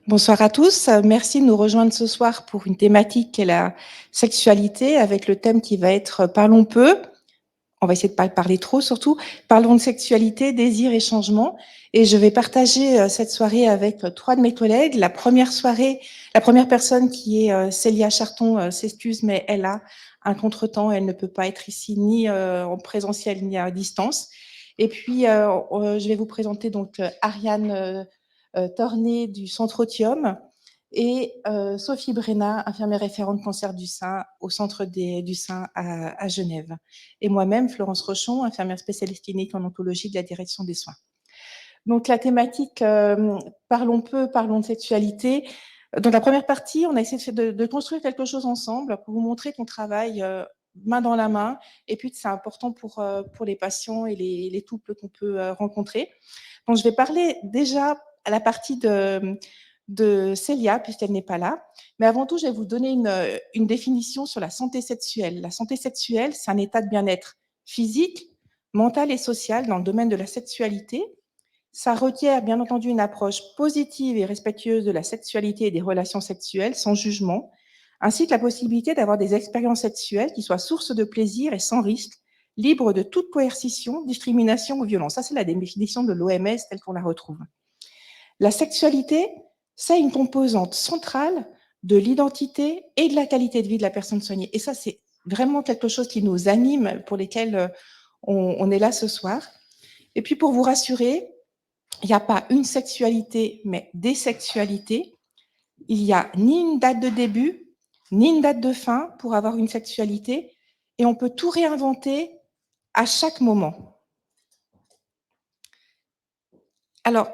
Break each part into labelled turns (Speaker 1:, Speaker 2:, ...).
Speaker 1: Bonsoir à tous. Merci de nous rejoindre ce soir pour une thématique qui est la sexualité, avec le thème qui va être parlons peu. On va essayer de pas parler trop surtout. Parlons de sexualité, désir et changement. Et je vais partager cette soirée avec trois de mes collègues. La première personne qui est Célia Charton s'excuse, mais elle a un contretemps. Elle ne peut pas être ici ni en présentiel ni à distance. Et puis, je vais vous présenter donc Ariane Torné du Centre Otium et Sophie Brenna, infirmière référente cancer du sein au Centre du sein à Genève. Et moi-même, Florence Rochon, infirmière spécialiste clinique en oncologie de la direction des soins. Donc la thématique parlons peu, parlons de sexualité. Dans la première partie, on a essayé de construire quelque chose ensemble pour vous montrer qu'on travaille main dans la main et puis que c'est important pour les patients et les couples qu'on peut rencontrer. Donc je vais parler déjà à la partie de Célia, puisqu'elle n'est pas là. Mais avant tout, je vais vous donner une définition sur la santé sexuelle. La santé sexuelle, c'est un état de bien-être physique, mental et social dans le domaine de la sexualité. Ça requiert bien entendu une approche positive et respectueuse de la sexualité et des relations sexuelles, sans jugement, ainsi que la possibilité d'avoir des expériences sexuelles qui soient source de plaisir et sans risque, libres de toute coercition, discrimination ou violence. Ça, c'est la définition de l'OMS telle qu'on la retrouve. La sexualité, c'est une composante centrale de l'identité et de la qualité de vie de la personne soignée. Et ça, c'est vraiment quelque chose qui nous anime, pour lesquels on est là ce soir. Et puis, pour vous rassurer, il n'y a pas une sexualité, mais des sexualités. Il n'y a ni une date de début, ni une date de fin pour avoir une sexualité. Et on peut tout réinventer à chaque moment. Alors,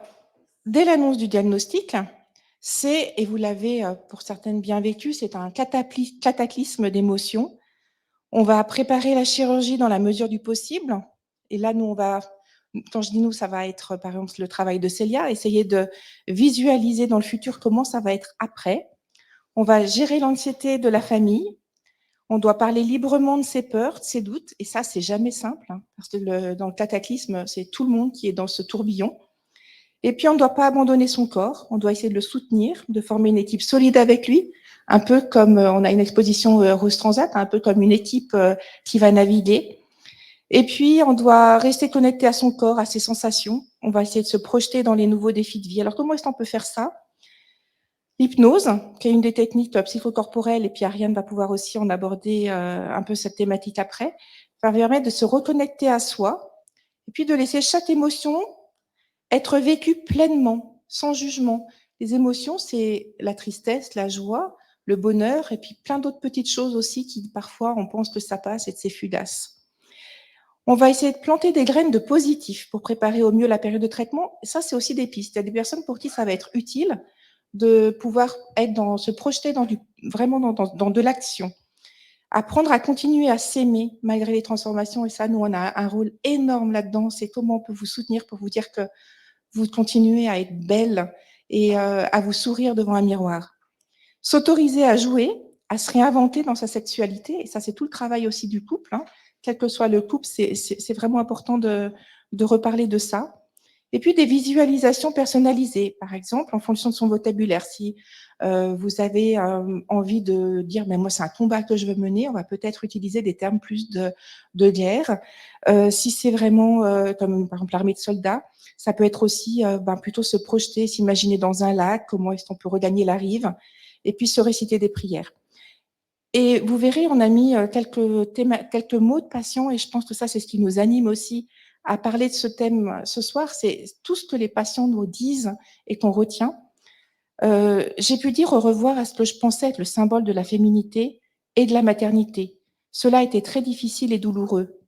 Speaker 1: dès l'annonce du diagnostic, et vous l'avez pour certaines bien vécu, c'est un cataclysme d'émotions. On va préparer la chirurgie dans la mesure du possible. Et là, nous, quand je dis nous, ça va être par exemple le travail de Célia, essayer de visualiser dans le futur comment ça va être après. On va gérer l'anxiété de la famille. On doit parler librement de ses peurs, de ses doutes. Et ça, c'est jamais simple, hein, parce que dans le cataclysme, c'est tout le monde qui est dans ce tourbillon. Et puis, on ne doit pas abandonner son corps, on doit essayer de le soutenir, de former une équipe solide avec lui, un peu comme on a une exposition Rose Transat, un peu comme une équipe qui va naviguer. Et puis, on doit rester connecté à son corps, à ses sensations. On va essayer de se projeter dans les nouveaux défis de vie. Alors, comment est-ce qu'on peut faire ça? L'hypnose, qui est une des techniques psychocorporelles, et puis Ariane va pouvoir aussi en aborder un peu cette thématique après, va permettre de se reconnecter à soi, et puis de laisser chaque émotion être vécue pleinement, sans jugement. Les émotions, c'est la tristesse, la joie, le bonheur, et puis plein d'autres petites choses aussi qui, parfois, on pense que ça passe et que c'est fugace. On va essayer de planter des graines de positif pour préparer au mieux la période de traitement. Et ça, c'est aussi des pistes. Il y a des personnes pour qui ça va être utile de pouvoir se projeter vraiment dans de l'action. Apprendre à continuer à s'aimer malgré les transformations. Et ça, nous, on a un rôle énorme là-dedans. C'est comment on peut vous soutenir pour vous dire que vous continuez à être belle et à vous sourire devant un miroir. S'autoriser à jouer, à se réinventer dans sa sexualité, et ça, c'est tout le travail aussi du couple, hein. Quel que soit le couple, c'est vraiment important de reparler de ça. Et puis, des visualisations personnalisées, par exemple, en fonction de son vocabulaire. Si vous avez envie de dire, mais moi, c'est un combat que je veux mener, on va peut-être utiliser des termes plus de guerre. Si c'est vraiment, comme par exemple l'armée de soldats, ça peut être aussi plutôt se projeter, s'imaginer dans un lac, comment est-ce qu'on peut regagner la rive, et puis se réciter des prières. Et vous verrez, on a mis quelques mots de patients, et je pense que ça, c'est ce qui nous anime aussi à parler de ce thème ce soir, c'est tout ce que les patients nous disent et qu'on retient. J'ai pu dire au revoir à ce que je pensais être le symbole de la féminité et de la maternité. Cela a été très difficile et douloureux.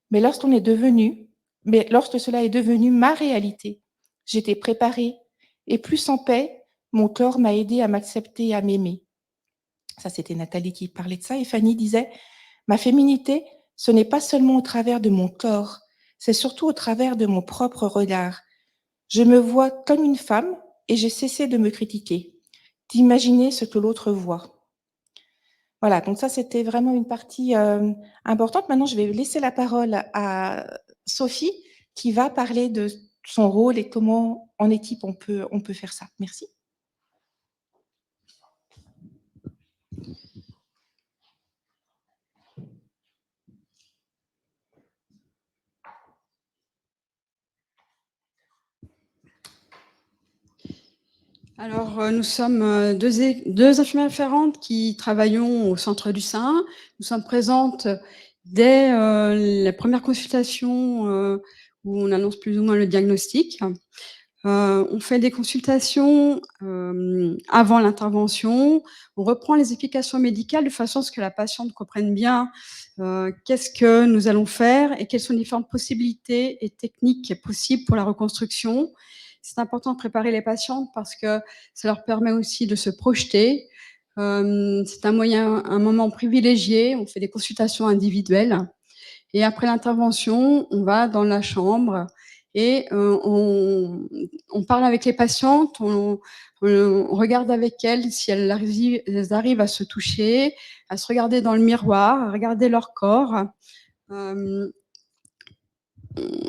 Speaker 1: Mais lorsque cela est devenu ma réalité, j'étais préparée et plus en paix, mon corps m'a aidé à m'accepter et à m'aimer. Ça, c'était Nathalie qui parlait de ça. Et Fanny disait, ma féminité, ce n'est pas seulement au travers de mon corps, c'est surtout au travers de mon propre regard. Je me vois comme une femme et j'ai cessé de me critiquer, d'imaginer ce que l'autre voit. Voilà, donc ça, c'était vraiment une partie importante. Maintenant, je vais laisser la parole à Sophie, qui va parler de son rôle et comment, en équipe, on peut faire ça. Merci.
Speaker 2: Alors, nous sommes deux infirmières référentes qui travaillons au centre du sein. Nous sommes présentes dès la première consultation où on annonce plus ou moins le diagnostic. On fait des consultations avant l'intervention. On reprend les explications médicales de façon à ce que la patiente comprenne bien qu'est-ce que nous allons faire et quelles sont les différentes possibilités et techniques possibles pour la reconstruction. C'est important de préparer les patientes parce que ça leur permet aussi de se projeter. C'est un moment privilégié. On fait des consultations individuelles. Et après l'intervention, on va dans la chambre et on parle avec les patientes, on regarde avec elles si elles arrivent à se toucher, à se regarder dans le miroir, à regarder leur corps. Euh,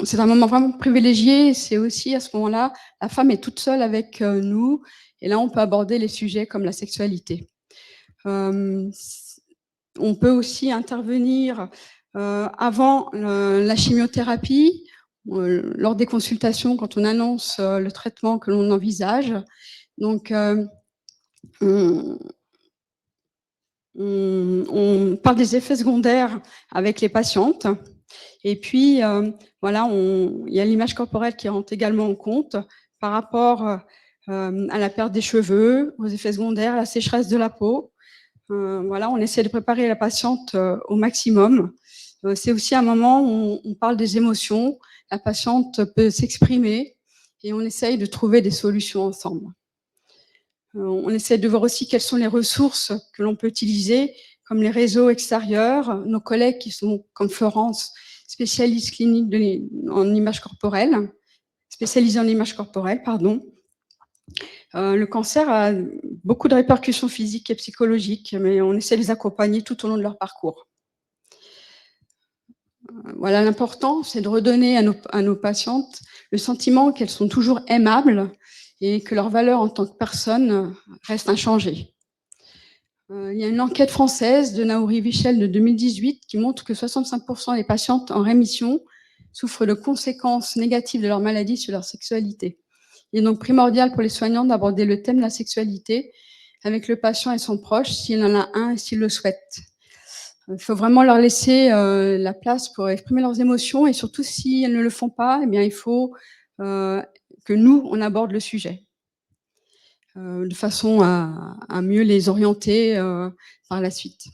Speaker 2: c'est un moment vraiment privilégié. C'est aussi à ce moment-là, la femme est toute seule avec nous. Et là, on peut aborder les sujets comme la sexualité. On peut aussi intervenir avant la chimiothérapie, lors des consultations, quand on annonce le traitement que l'on envisage. Donc, on parle des effets secondaires avec les patientes. Et puis, voilà, il y a l'image corporelle qui rentre également en compte par rapport à la perte des cheveux, aux effets secondaires, à la sécheresse de la peau. Voilà, on essaie de préparer la patiente au maximum. C'est aussi un moment où on parle des émotions. La patiente peut s'exprimer et on essaye de trouver des solutions ensemble. On essaie de voir aussi quelles sont les ressources que l'on peut utiliser, comme les réseaux extérieurs. Nos collègues qui sont, comme Florence, spécialistes cliniques en image corporelle, spécialisés en image corporelle, pardon. Le cancer a beaucoup de répercussions physiques et psychologiques, mais on essaie de les accompagner tout au long de leur parcours. Voilà, l'important, c'est de redonner à nos patientes le sentiment qu'elles sont toujours aimables et que leur valeur en tant que personne reste inchangée. Il y a une enquête française de Naouri Wichel de 2018 qui montre que 65% des patientes en rémission souffrent de conséquences négatives de leur maladie sur leur sexualité. Il est donc primordial pour les soignants d'aborder le thème de la sexualité avec le patient et son proche, s'il en a un et s'il le souhaite. Il faut vraiment leur laisser la place pour exprimer leurs émotions et surtout, si elles ne le font pas, eh bien, il faut que nous, on aborde le sujet de façon à mieux les orienter par la suite.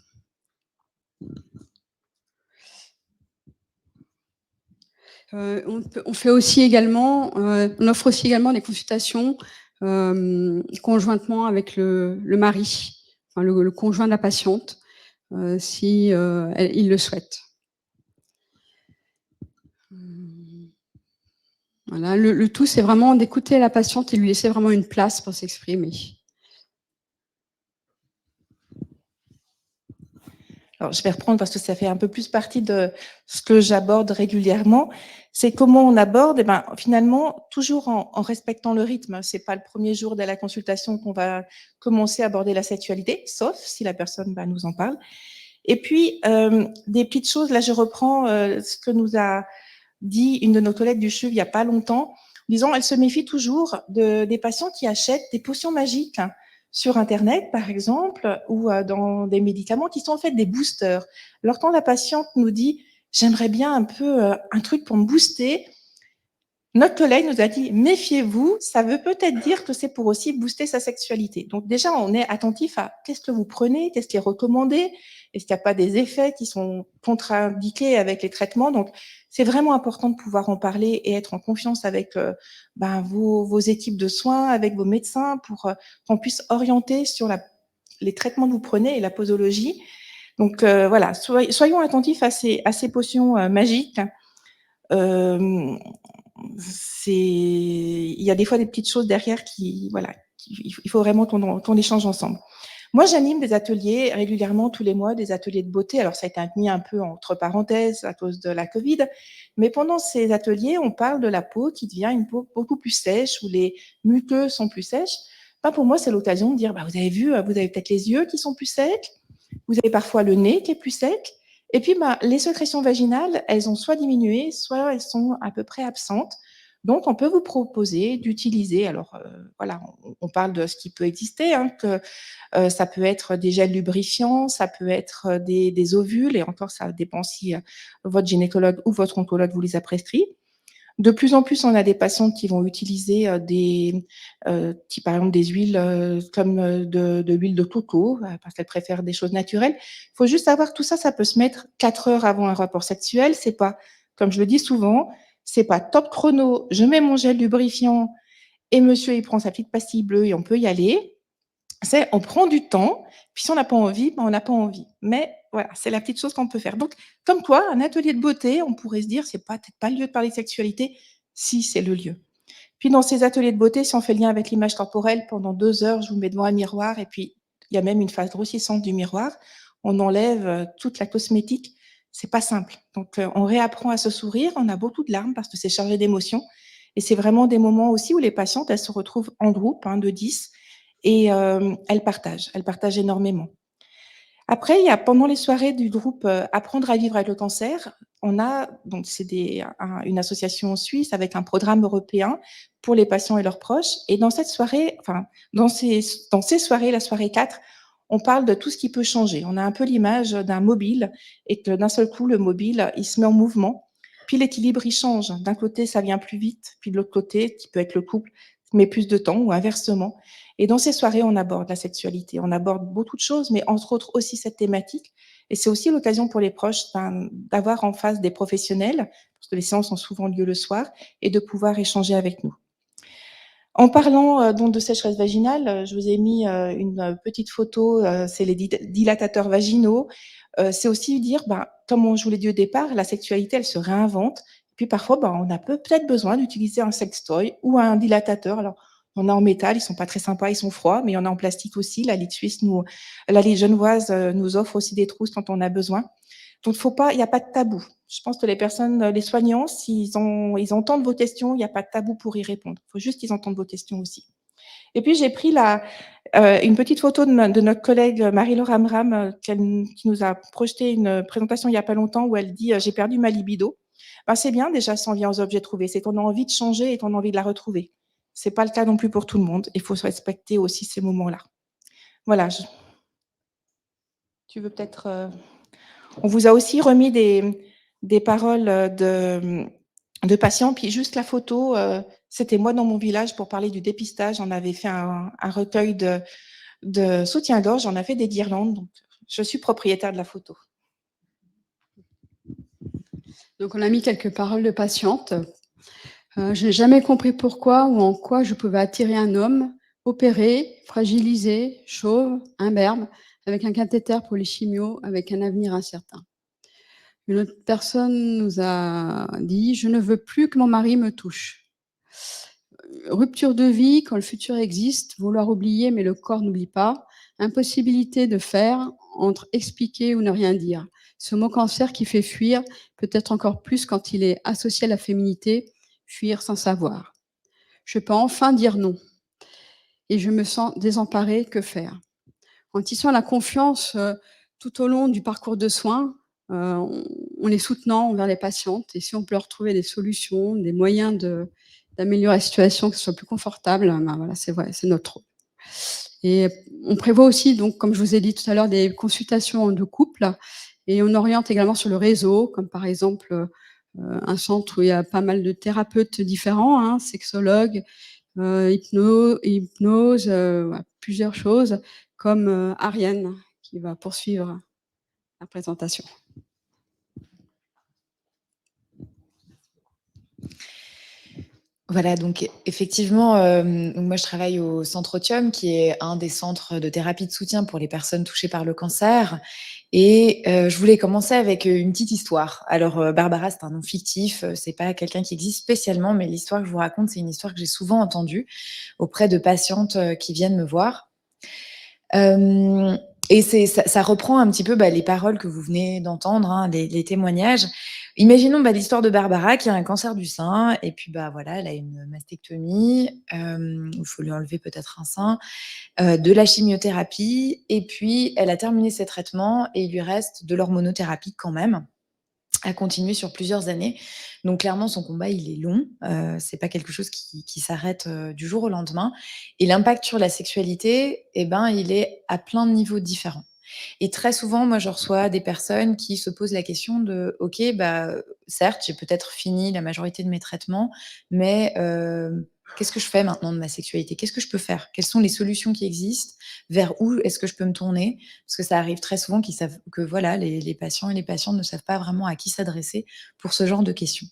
Speaker 2: On fait aussi également, on offre aussi également des consultations conjointement avec le mari, enfin le conjoint de la patiente, si il le souhaite. Voilà, le tout, c'est vraiment d'écouter la patiente et lui laisser vraiment une place pour s'exprimer.
Speaker 1: Alors, je vais reprendre parce que ça fait un peu plus partie de ce que j'aborde régulièrement. C'est comment on aborde, eh ben, finalement, toujours en respectant le rythme. C'est pas le premier jour de la consultation qu'on va commencer à aborder la sexualité, sauf si la personne nous en parle. Et puis, des petites choses, là, je reprends ce que nous a dit une de nos collègues du CHUV il n'y a pas longtemps. Disons, elle se méfie toujours des patients qui achètent des potions magiques sur Internet, par exemple, ou dans des médicaments qui sont en fait des boosters. Alors, quand la patiente nous dit « j'aimerais bien un peu un truc pour me booster », notre collègue nous a dit « méfiez-vous, ça veut peut-être dire que c'est pour aussi booster sa sexualité ». Donc déjà, on est attentif à qu'est-ce que vous prenez, qu'est-ce qui est recommandé, est-ce qu'il n'y a pas des effets qui sont contre-indiqués avec les traitements. Donc, c'est vraiment important de pouvoir en parler et être en confiance avec vos équipes de soins, avec vos médecins, pour qu'on puisse orienter sur les traitements que vous prenez et la posologie. Donc voilà, soyons attentifs à ces potions magiques. Il y a des fois des petites choses derrière il faut vraiment qu'on échange ensemble. Moi, j'anime des ateliers régulièrement tous les mois, des ateliers de beauté. Alors, ça a été mis un peu entre parenthèses à cause de la Covid, mais pendant ces ateliers, on parle de la peau qui devient une peau beaucoup plus sèche, où les muqueuses sont plus sèches. Pour moi, c'est l'occasion de dire, vous avez vu, vous avez peut-être les yeux qui sont plus secs, vous avez parfois le nez qui est plus sec, et puis les sécrétions vaginales, elles ont soit diminué, soit elles sont à peu près absentes. Donc on peut vous proposer d'utiliser alors, voilà, on parle de ce qui peut exister, hein, que, ça peut être des gels lubrifiants, ça peut être, des ovules et encore ça dépend si, votre gynécologue ou votre oncologue vous les a prescrits. De plus en plus, on a des patients qui vont utiliser, qui par exemple des huiles, comme, de l'huile de coco, parce qu'elles préfèrent des choses naturelles. Il faut juste savoir tout ça, ça peut se mettre 4 heures avant un rapport sexuel. C'est pas, comme je le dis souvent, c'est pas top chrono, je mets mon gel lubrifiant et monsieur il prend sa petite pastille bleue et on peut y aller. C'est on prend du temps, puis si on n'a pas envie, ben, on n'a pas envie. Mais voilà, c'est la petite chose qu'on peut faire. Donc, comme quoi, un atelier de beauté, on pourrait se dire: «C'est pas peut-être pas le lieu de parler de sexualité». Si, c'est le lieu. Puis dans ces ateliers de beauté, si on fait le lien avec l'image corporelle, pendant 2 heures, je vous mets devant un miroir et puis il y a même une phase grossissante du miroir. On enlève, toute la cosmétique. C'est pas simple. Donc, on réapprend à se sourire. On a beaucoup de larmes parce que c'est chargé d'émotions et c'est vraiment des moments aussi où les patientes, elles se retrouvent en groupe, hein, de 10 et elles partagent. Elles partagent énormément. Après, il y a pendant les soirées du groupe, Apprendre à vivre avec le cancer, on a donc c'est une association suisse avec un programme européen pour les patients et leurs proches et dans cette soirée, enfin, dans ces soirées, la soirée 4, on parle de tout ce qui peut changer. On a un peu l'image d'un mobile et que d'un seul coup, le mobile, il se met en mouvement, puis l'équilibre, il change. D'un côté, ça vient plus vite, puis de l'autre côté, qui peut être le couple, met plus de temps ou inversement. Et dans ces soirées, on aborde la sexualité, on aborde beaucoup de choses, mais entre autres aussi cette thématique. Et c'est aussi l'occasion pour les proches d'avoir en face des professionnels, parce que les séances ont souvent lieu le soir, et de pouvoir échanger avec nous. En parlant donc de sécheresse vaginale, je vous ai mis une petite photo, c'est les dilatateurs vaginaux. C'est aussi dire, ben, comme je vous l'ai dit au départ, la sexualité, elle se réinvente. Puis parfois, ben, on a peut-être besoin d'utiliser un sextoy ou un dilatateur. Alors, il y en a en métal, ils sont pas très sympas, ils sont froids, mais il y en a en plastique aussi. La Ligue genevoise nous offre aussi des trousses quand on a besoin. Donc, il n'y a pas de tabou. Je pense que les personnes, les soignants, ils entendent vos questions, il n'y a pas de tabou pour y répondre. Il faut juste qu'ils entendent vos questions aussi. Et puis, j'ai pris une petite photo de notre collègue Marie-Laure Amram, qui nous a projeté une présentation il n'y a pas longtemps où elle dit J'ai perdu ma libido. Ben, c'est bien déjà si on vient aux objets trouvés, c'est qu'on a envie de changer et qu'on a envie de la retrouver. C'est pas le cas non plus pour tout le monde. Il faut se respecter aussi ces moments-là. Voilà. Tu veux peut-être. On vous a aussi remis des paroles de patients, puis juste la photo, c'était moi dans mon village pour parler du dépistage. On avait fait un recueil de soutien-gorge, on a fait des guirlandes, donc je suis propriétaire de la photo.
Speaker 2: Donc on a mis quelques paroles de patientes. Je n'ai jamais compris pourquoi ou en quoi je pouvais attirer un homme opéré, fragilisé, chauve, imberbe, avec un cathéter pour les chimios, avec un avenir incertain. Une autre personne nous a dit: «Je ne veux plus que mon mari me touche». Rupture de vie quand le futur existe, vouloir oublier mais le corps n'oublie pas, impossibilité de faire entre expliquer ou ne rien dire. Ce mot cancer qui fait fuir, peut-être encore plus quand il est associé à la féminité, fuir sans savoir. Je peux enfin dire non et je me sens désemparée, que faire? En tissant la confiance, tout au long du parcours de soins, on est soutenant envers les patientes et si on peut leur trouver des solutions, des moyens d'améliorer la situation, que ce soit plus confortable, ben voilà, c'est vrai, c'est notre rôle. Et on prévoit aussi donc, comme je vous ai dit tout à l'heure, des consultations de couple et on oriente également sur le réseau, comme par exemple, un centre où il y a pas mal de thérapeutes différents, hein, sexologues, hypnose, voilà, plusieurs choses comme, Ariane qui va poursuivre la présentation.
Speaker 3: Voilà, donc effectivement, donc moi je travaille au Centre Otium, qui est un des centres de thérapie de soutien pour les personnes touchées par le cancer et je voulais commencer avec, une petite histoire. Alors, Barbara, c'est un nom fictif, c'est pas quelqu'un qui existe spécialement, mais l'histoire que je vous raconte, c'est une histoire que j'ai souvent entendue auprès de patientes, qui viennent me voir. Et ça reprend un petit peu, les paroles que vous venez d'entendre, hein, les témoignages. Imaginons, l'histoire de Barbara qui a un cancer du sein et puis, voilà, elle a une mastectomie, il faut lui enlever peut-être un sein, de la chimiothérapie et puis elle a terminé ses traitements et il lui reste de l'hormonothérapie quand même. à continuer sur plusieurs années. Donc clairement, son combat, il est long. C'est pas quelque chose qui s'arrête, du jour au lendemain et l'impact sur la sexualité et ben, il est à plein de niveaux différents et très souvent, moi, je reçois des personnes qui se posent la question de: «OK, bah, certes, j'ai peut-être fini la majorité de mes traitements, mais qu'est-ce que je fais maintenant de ma sexualité? Qu'est-ce que je peux faire? Quelles sont les solutions qui existent? Vers où est-ce que je peux me tourner?» Parce que ça arrive très souvent qu'ils savent que voilà, les patients et les patientes ne savent pas vraiment à qui s'adresser pour ce genre de questions.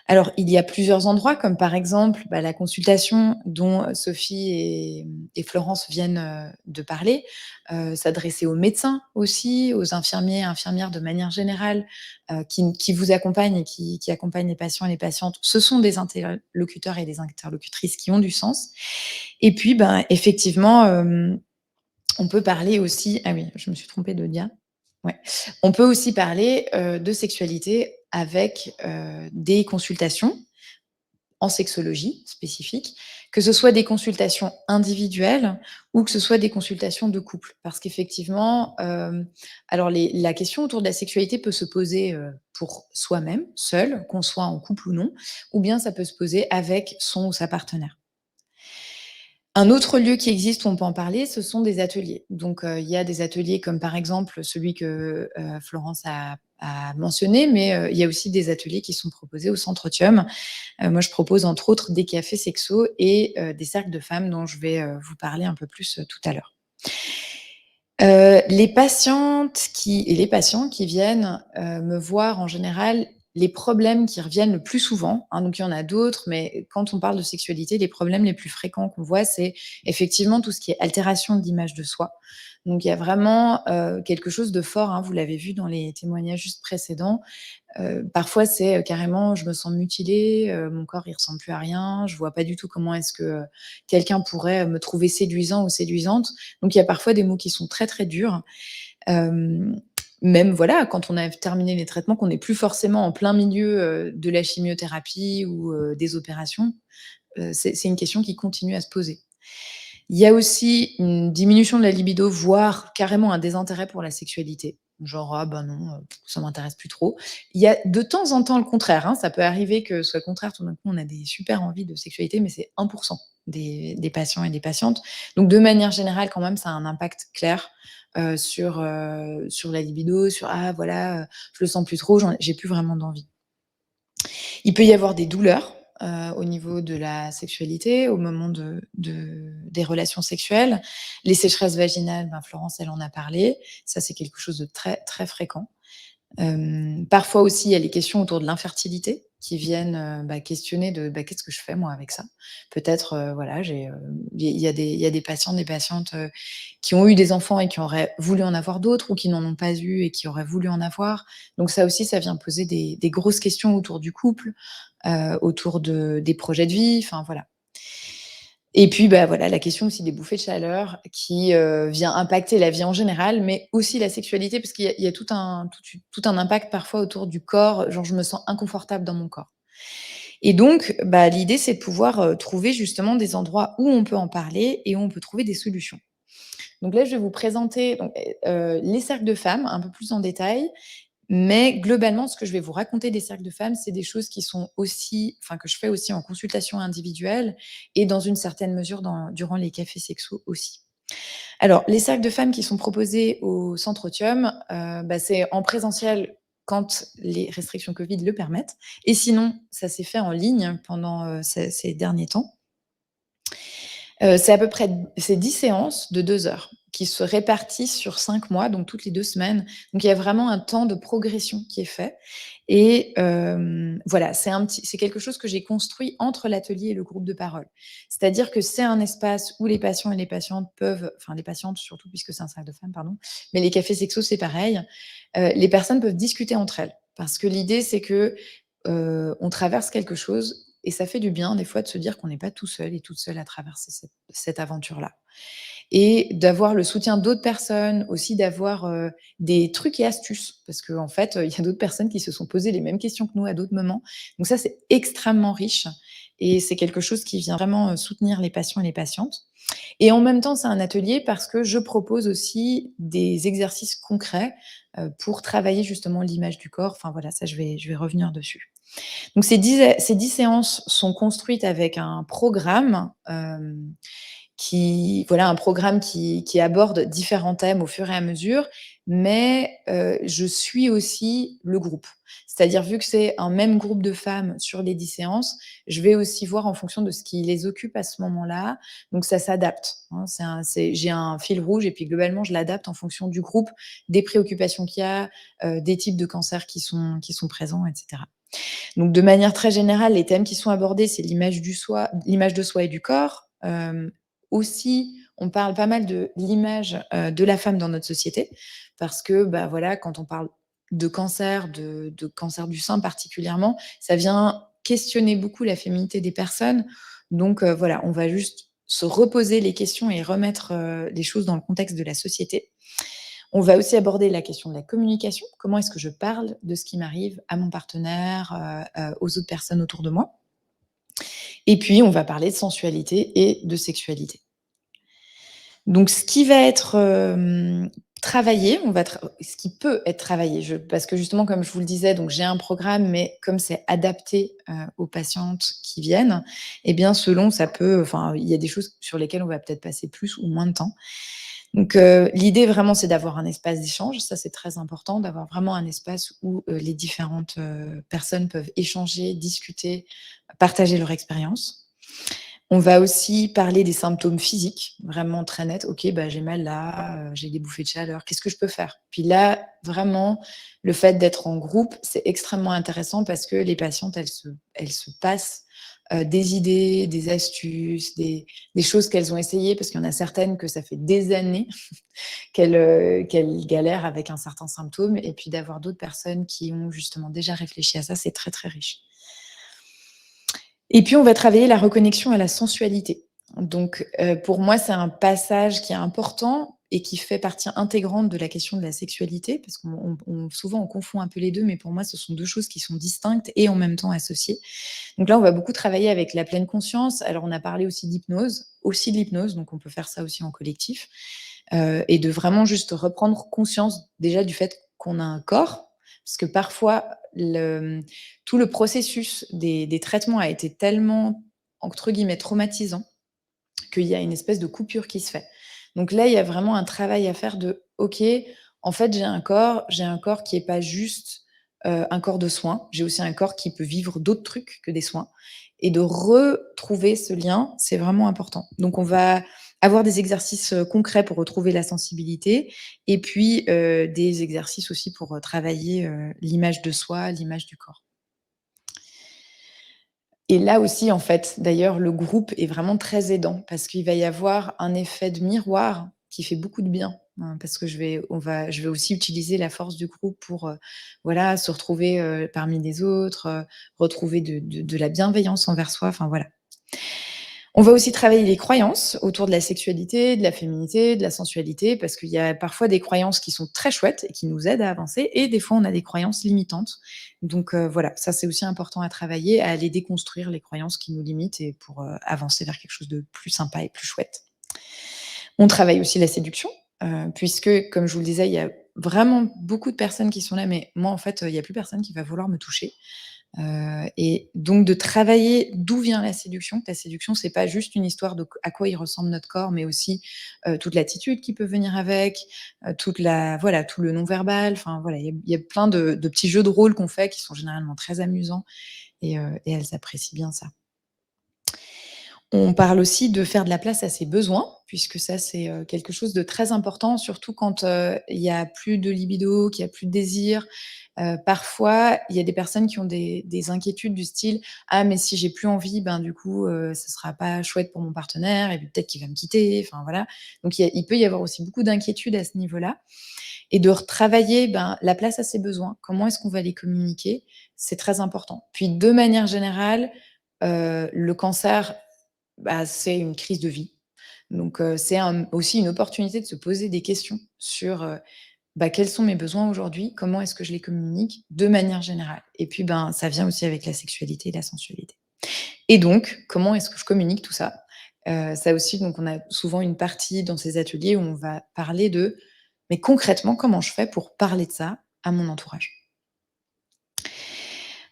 Speaker 3: Alors, il y a plusieurs endroits, comme par exemple, bah, la consultation dont Sophie et Florence viennent, de parler, s'adresser aux médecins aussi, aux infirmiers, infirmières de manière générale, qui vous accompagnent et qui accompagnent les patients et les patientes. Ce sont des interlocuteurs et des interlocutrices qui ont du sens et puis, ben, effectivement, on peut parler aussi ah oui, je me suis trompée de dia. Ouais. On peut aussi parler, de sexualité avec, des consultations en sexologie spécifique, que ce soit des consultations individuelles ou que ce soit des consultations de couple. Parce qu'effectivement, alors la question autour de la sexualité peut se poser, pour soi-même, seul, qu'on soit en couple ou bien ça peut se poser avec son ou sa partenaire. Un autre lieu qui existe où on peut en parler, ce sont des ateliers. Donc, il y a des ateliers comme par exemple celui que, Florence a mentionné, mais, il y a aussi des ateliers qui sont proposés au Centre Thium. Moi, je propose entre autres des cafés sexos et des cercles de femmes dont je vais, vous parler un peu plus, tout à l'heure. Les patientes qui et les patients qui viennent, me voir en général, les problèmes qui reviennent le plus souvent, hein, donc il y en a d'autres, mais quand on parle de sexualité, les problèmes les plus fréquents qu'on voit, c'est effectivement tout ce qui est altération de l'image de soi. Donc il y a vraiment, quelque chose de fort, hein, vous l'avez vu dans les témoignages juste précédents. Parfois c'est, carrément: «Je me sens mutilée, mon corps il ressemble plus à rien, je vois pas du tout comment est-ce que, quelqu'un pourrait, me trouver séduisant ou séduisante». Donc il y a parfois des mots qui sont très, très durs. Hem, Même voilà, quand on a terminé les traitements, qu'on n'est plus forcément en plein milieu, de la chimiothérapie ou, des opérations, c'est une question qui continue à se poser. Il y a aussi une diminution de la libido, voire carrément un désintérêt pour la sexualité. Genre: «Ah ben non, ça m'intéresse plus trop». Il y a de temps en temps le contraire, hein, ça peut arriver que ce soit le contraire, tout d'un coup on a des super envies de sexualité, mais c'est 1 des patients et des patientes. Donc de manière générale quand même ça a un impact clair, sur la libido, sur: «Ah voilà, je le sens plus trop, j'ai plus vraiment d'envie». Il peut y avoir des douleurs, au niveau de la sexualité, au moment des relations sexuelles. Les sécheresses vaginales, ben, Florence, elle en a parlé. Ça, c'est quelque chose de très, très fréquent. Parfois aussi, il y a les questions autour de l'infertilité qui viennent, bah, questionner de: «Bah, qu'est-ce que je fais moi avec ça?» Peut-être, voilà, il y a des patients, des patientes, qui ont eu des enfants et qui auraient voulu en avoir d'autres ou qui n'en ont pas eu et qui auraient voulu en avoir. Donc ça aussi, ça vient poser des grosses questions autour du couple, autour des projets de vie, enfin voilà. Et puis, bah, voilà, la question aussi des bouffées de chaleur qui, vient impacter la vie en général, mais aussi la sexualité parce qu'il y a tout un impact parfois autour du corps, genre je me sens inconfortable dans mon corps. Et donc, bah, l'idée c'est de pouvoir, trouver justement des endroits où on peut en parler et où on peut trouver des solutions. Donc là, je vais vous présenter donc, les cercles de femmes un peu plus en détail, mais globalement, ce que je vais vous raconter des cercles de femmes, c'est des choses qui sont aussi enfin, que je fais aussi en consultation individuelle et dans une certaine mesure durant les cafés sexos aussi. Alors, les cercles de femmes qui sont proposés au Centre Thium, bah, c'est en présentiel quand les restrictions covid le permettent et sinon, ça s'est fait en ligne pendant, ces derniers temps. C'est à peu près c'est 10 séances de 2 heures qui se répartissent sur 5 mois, donc toutes les 2 semaines. Donc il y a vraiment un temps de progression qui est fait et voilà, c'est quelque chose que j'ai construit entre l'atelier et le groupe de parole. C'est-à-dire que c'est un espace où les patients et les patientes peuvent enfin les patientes surtout puisque c'est un cercle de femmes, pardon, mais les cafés sexos, c'est pareil. Les personnes peuvent discuter entre elles parce que l'idée, c'est que, on traverse quelque chose et ça fait du bien des fois de se dire qu'on n'est pas tout seul et toute seule à traverser cette aventure-là. Et d'avoir le soutien d'autres personnes, aussi d'avoir, des trucs et astuces parce qu'en fait, il y a d'autres personnes qui se sont posées les mêmes questions que nous à d'autres moments. Donc ça, c'est extrêmement riche et c'est quelque chose qui vient vraiment, soutenir les patients et les patientes. Et en même temps, c'est un atelier parce que je propose aussi des exercices concrets, pour travailler justement l'image du corps. Enfin voilà, ça je vais revenir dessus. Donc ces 10 séances sont construites avec un programme, un programme qui aborde différents thèmes au fur et à mesure, mais je suis aussi le groupe. C'est-à-dire, vu que c'est un même groupe de femmes sur les 10 séances, je vais aussi voir en fonction de ce qui les occupe à ce moment-là, donc ça s'adapte, hein. J'ai un fil rouge et puis globalement, je l'adapte en fonction du groupe, des préoccupations qu'il y a, des types de cancers qui sont présents, et cetera. Donc de manière très générale, les thèmes qui sont abordés, c'est l'image de soi et du corps. Aussi, on parle pas mal de l'image, de la femme dans notre société parce que, bah, voilà, quand on parle de cancer, de cancer du sein particulièrement, ça vient questionner beaucoup la féminité des personnes. Donc, voilà, on va juste se reposer les questions et remettre, les choses dans le contexte de la société. On va aussi aborder la question de la communication. Comment est-ce que je parle de ce qui m'arrive à mon partenaire, aux autres personnes autour de moi? Et puis, on va parler de sensualité et de sexualité. Donc ce qui va être, travaillé, ce qui peut être travaillé, parce que justement, comme je vous le disais, donc j'ai un programme, mais comme c'est adapté, aux patientes qui viennent, et bien selon ça peut enfin, il y a des choses sur lesquelles on va peut-être passer plus ou moins de temps. Donc l'idée vraiment, c'est d'avoir un espace d'échange. Ça, c'est très important, d'avoir vraiment un espace où, les différentes, personnes peuvent échanger, discuter, partager leur expérience. On va aussi parler des symptômes physiques, vraiment très nets. OK, bah, j'ai mal là, j'ai des bouffées de chaleur, qu'est-ce que je peux faire? Puis là, vraiment, le fait d'être en groupe, c'est extrêmement intéressant parce que les patientes, elles se passent, des idées, des astuces, des choses qu'elles ont essayées, parce qu'il y en a certaines que ça fait des années qu'elles galèrent avec un certain symptôme, et puis d'avoir d'autres personnes qui ont justement déjà réfléchi à ça, c'est très, très riche. Et puis on va travailler la reconnexion à la sensualité. Donc, pour moi, c'est un passage qui est important et qui fait partie intégrante de la question de la sexualité, parce souvent on confond un peu les 2, mais pour moi, ce sont 2 choses qui sont distinctes et en même temps associées. Donc là, on va beaucoup travailler avec la pleine conscience. Alors on a parlé aussi d'hypnose, aussi de l'hypnose, donc on peut faire ça aussi en collectif, et de vraiment juste reprendre conscience déjà du fait qu'on a un corps, parce que parfois tout le processus des traitements a été tellement, entre guillemets, «traumatisant», qu'il y a une espèce de coupure qui se fait. Donc là, il y a vraiment un travail à faire de: «OK, en fait, j'ai un corps qui est pas juste, un corps de soins. J'ai aussi un corps qui peut vivre d'autres trucs que des soins», et de retrouver ce lien, c'est vraiment important. Donc on va avoir des exercices, concrets pour retrouver la sensibilité, et puis, des exercices aussi pour, travailler, l'image de soi, l'image du corps. Et là aussi, en fait, d'ailleurs, le groupe est vraiment très aidant parce qu'il va y avoir un effet de miroir qui fait beaucoup de bien, hein, parce que je vais aussi utiliser la force du groupe pour, voilà, se retrouver, parmi les autres, retrouver de la bienveillance envers soi, enfin voilà. On va aussi travailler les croyances autour de la sexualité, de la féminité, de la sensualité, parce qu'il y a parfois des croyances qui sont très chouettes et qui nous aident à avancer, et des fois on a des croyances limitantes. Donc voilà, ça c'est aussi important à travailler, à aller déconstruire les croyances qui nous limitent, et pour, avancer vers quelque chose de plus sympa et plus chouette. On travaille aussi la séduction, puisque comme je vous le disais, il y a vraiment beaucoup de personnes qui sont là: «Mais moi en fait, il y a plus personne qui va vouloir me toucher». Et donc de travailler d'où vient la séduction. La séduction, c'est pas juste une histoire de à quoi il ressemble notre corps, mais aussi, toute l'attitude qui peut venir avec, voilà, tout le non-verbal. Enfin voilà, il y a plein de petits jeux de rôle qu'on fait qui sont généralement très amusants, et elles apprécient bien ça. On parle aussi de faire de la place à ses besoins, puisque ça, c'est, quelque chose de très important, surtout quand, il y a plus de libido, qu'il y a plus de désir. Parfois, il y a des personnes qui ont des inquiétudes du style: «Ah mais si j'ai plus envie, ben du coup, ce sera pas chouette pour mon partenaire et puis peut-être qu'il va me quitter», enfin voilà. Donc il peut y avoir aussi beaucoup d'inquiétudes à ce niveau-là, et de retravailler, ben, la place à ses besoins. Comment est-ce qu'on va les communiquer? C'est très important. Puis de manière générale, le cancer, bah, c'est une crise de vie. Donc, c'est aussi une opportunité de se poser des questions sur, bah, quels sont mes besoins aujourd'hui? Comment est-ce que je les communique? De manière générale. Et puis, ben, ça vient aussi avec la sexualité et la sensualité. Et donc, comment est-ce que je communique tout ça? Ça aussi, donc on a souvent une partie dans ces ateliers où on va parler de: «Mais concrètement, comment je fais pour parler de ça à mon entourage?»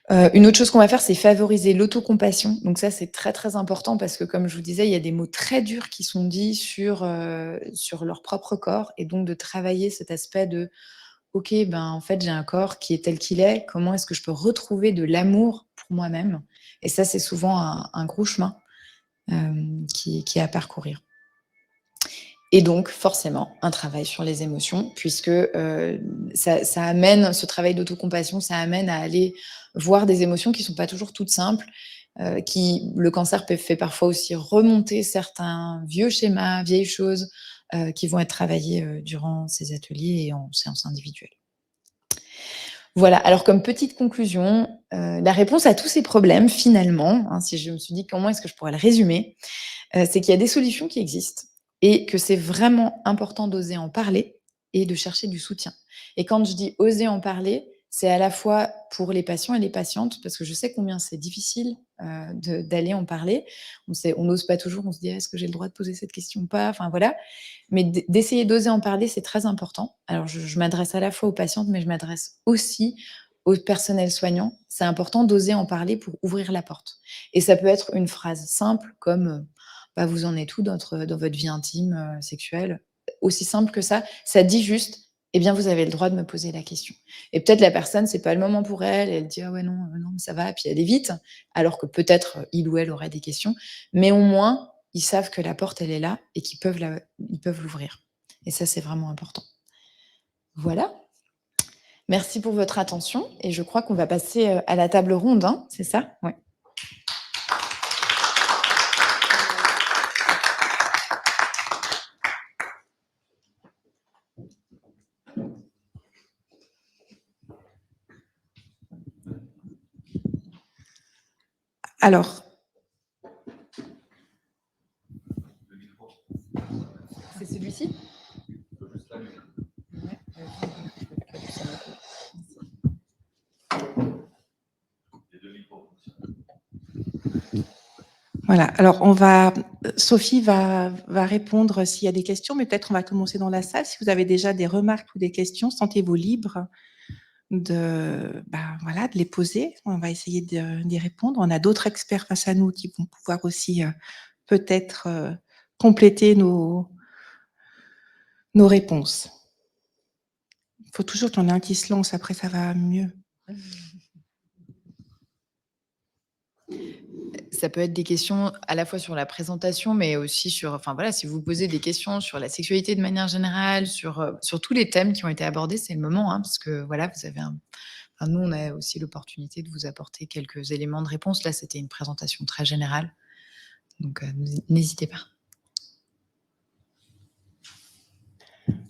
Speaker 3: Une autre chose qu'on va faire, c'est favoriser l'autocompassion. Donc ça, c'est très, très important parce que comme je vous disais, il y a des mots très durs qui sont dits sur leur propre corps et donc de travailler cet aspect de: «OK, ben, en fait, j'ai un corps qui est tel qu'il est. Comment est-ce que je peux retrouver de l'amour pour moi-même?» Et ça, c'est souvent un gros chemin, qui est à parcourir. Et donc forcément, un travail sur les émotions puisque, ça amène ce travail d'autocompassion, ça amène à aller voir des émotions qui sont pas toujours toutes simples, qui le cancer fait parfois aussi remonter certains vieux schémas, vieilles choses, qui vont être travaillées, durant ces ateliers et en séance individuelle. Voilà, alors comme petite conclusion, la réponse à tous ces problèmes finalement, hein, si je me suis dit: «Comment est-ce que je pourrais le résumer?» C'est qu'il y a des solutions qui existent et que c'est vraiment important d'oser en parler et de chercher du soutien. Et quand je dis oser en parler, c'est à la fois pour les patients et les patientes, parce que je sais combien c'est difficile d'aller en parler. On n'ose pas toujours, on se dit: «Ah, est-ce que j'ai le droit de poser cette question ou pas?» Enfin voilà. Mais d'essayer d'oser en parler, c'est très important. Alors je m'adresse à la fois aux patientes, mais je m'adresse aussi au personnel soignant. C'est important d'oser en parler pour ouvrir la porte. Et ça peut être une phrase simple comme, bah, vous en êtes où dans votre vie intime, sexuelle? Aussi simple que ça dit juste: «Eh bien, vous avez le droit de me poser la question». Et peut-être la personne, c'est pas le moment pour elle, elle dit: «Ah ouais, non, non, ça va», puis elle évite, alors que peut-être, il ou elle aurait des questions. Mais au moins, ils savent que la porte, elle est là et ils peuvent l'ouvrir. Et ça, c'est vraiment important. Voilà. Merci pour votre attention et je crois qu'on va passer, à la table ronde, hein, c'est ça? Ouais.
Speaker 1: Alors,
Speaker 3: C'est celui-ci?
Speaker 1: voilà, alors Sophie va répondre s'il y a des questions, mais peut-être on va commencer dans la salle. Si vous avez déjà des remarques ou des questions, sentez-vous libre voilà, de les poser. On va essayer d'y répondre. On a d'autres experts face à nous qui vont pouvoir aussi peut-être compléter nos réponses. Il faut toujours qu'il y en ait un qui se lance, après ça va mieux.
Speaker 3: Ça peut être des questions à la fois sur la présentation, mais aussi sur, enfin voilà, si vous posez des questions sur la sexualité de manière générale, sur tous les thèmes qui ont été abordés, c'est le moment, hein, parce que voilà, vous avez enfin, nous, on a aussi l'opportunité de vous apporter quelques éléments de réponse. Là, c'était une présentation très générale, donc n'hésitez pas.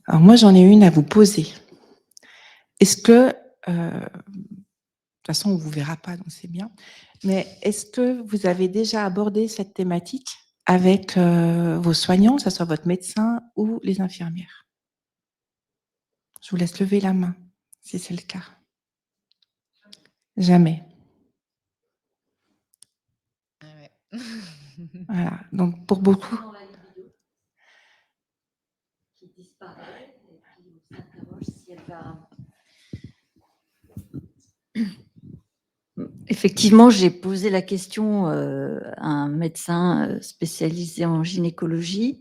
Speaker 1: Alors moi, j'en ai une à vous poser. Est-ce que, de toute façon, on ne vous verra pas, donc c'est bien, mais est-ce que vous avez déjà abordé cette thématique avec vos soignants, que ce soit votre médecin ou les infirmières? Je vous laisse lever la main, si c'est le cas. Jamais.
Speaker 3: Ah ouais.
Speaker 1: Voilà, donc pour beaucoup.
Speaker 4: Dans la libido, qui disparaît, et puis on s'interroge si elle va. Effectivement, j'ai posé la question à un médecin spécialisé en gynécologie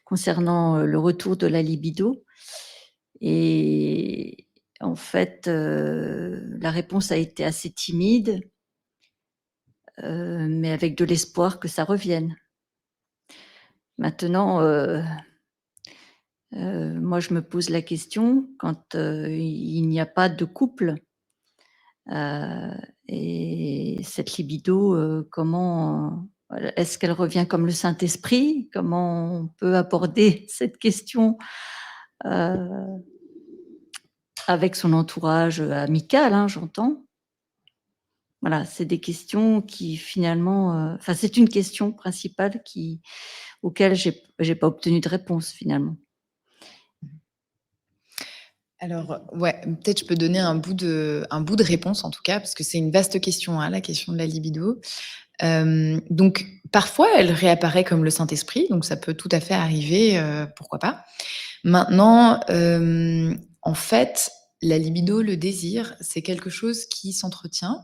Speaker 4: concernant le retour de la libido. Et en fait, la réponse a été assez timide, mais avec de l'espoir que ça revienne. Maintenant, moi, je me pose la question quand il n'y a pas de couple. Et cette libido, comment, est-ce qu'elle revient comme le Saint-Esprit? Comment on peut aborder cette question, heu, avec son entourage, amical, hein, j'entends? Voilà, c'est des questions qui finalement, enfin, c'est une question principale auquel j'ai pas obtenu de réponse finalement.
Speaker 3: Alors, ouais, peut-être je peux donner un bout de réponse en tout cas, parce que c'est une vaste question, hein, la question de la libido. Donc parfois, elle réapparaît comme le Saint-Esprit, donc ça peut tout à fait arriver, pourquoi pas. Maintenant, en fait, la libido, le désir, c'est quelque chose qui s'entretient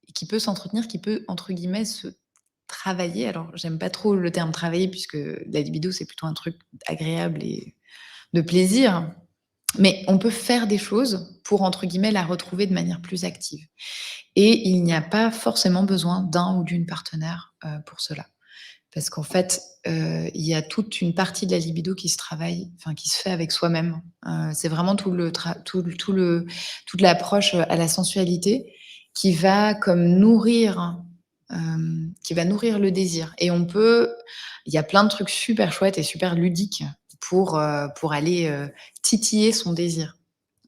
Speaker 3: et qui peut s'entretenir, qui peut, entre guillemets, se travailler. Alors, j'aime pas trop le terme travailler puisque la libido, c'est plutôt un truc agréable et de plaisir. Mais on peut faire des choses pour, entre guillemets, la retrouver de manière plus active. Et il n'y a pas forcément besoin d'un ou d'une partenaire pour cela. Parce qu'en fait, il y a toute une partie de la libido qui se travaille, enfin qui se fait avec soi-même. C'est vraiment toute l'approche à la sensualité qui va comme nourrir, qui va nourrir le désir. Et il y a plein de trucs super chouettes et super ludiques pour aller titiller son désir,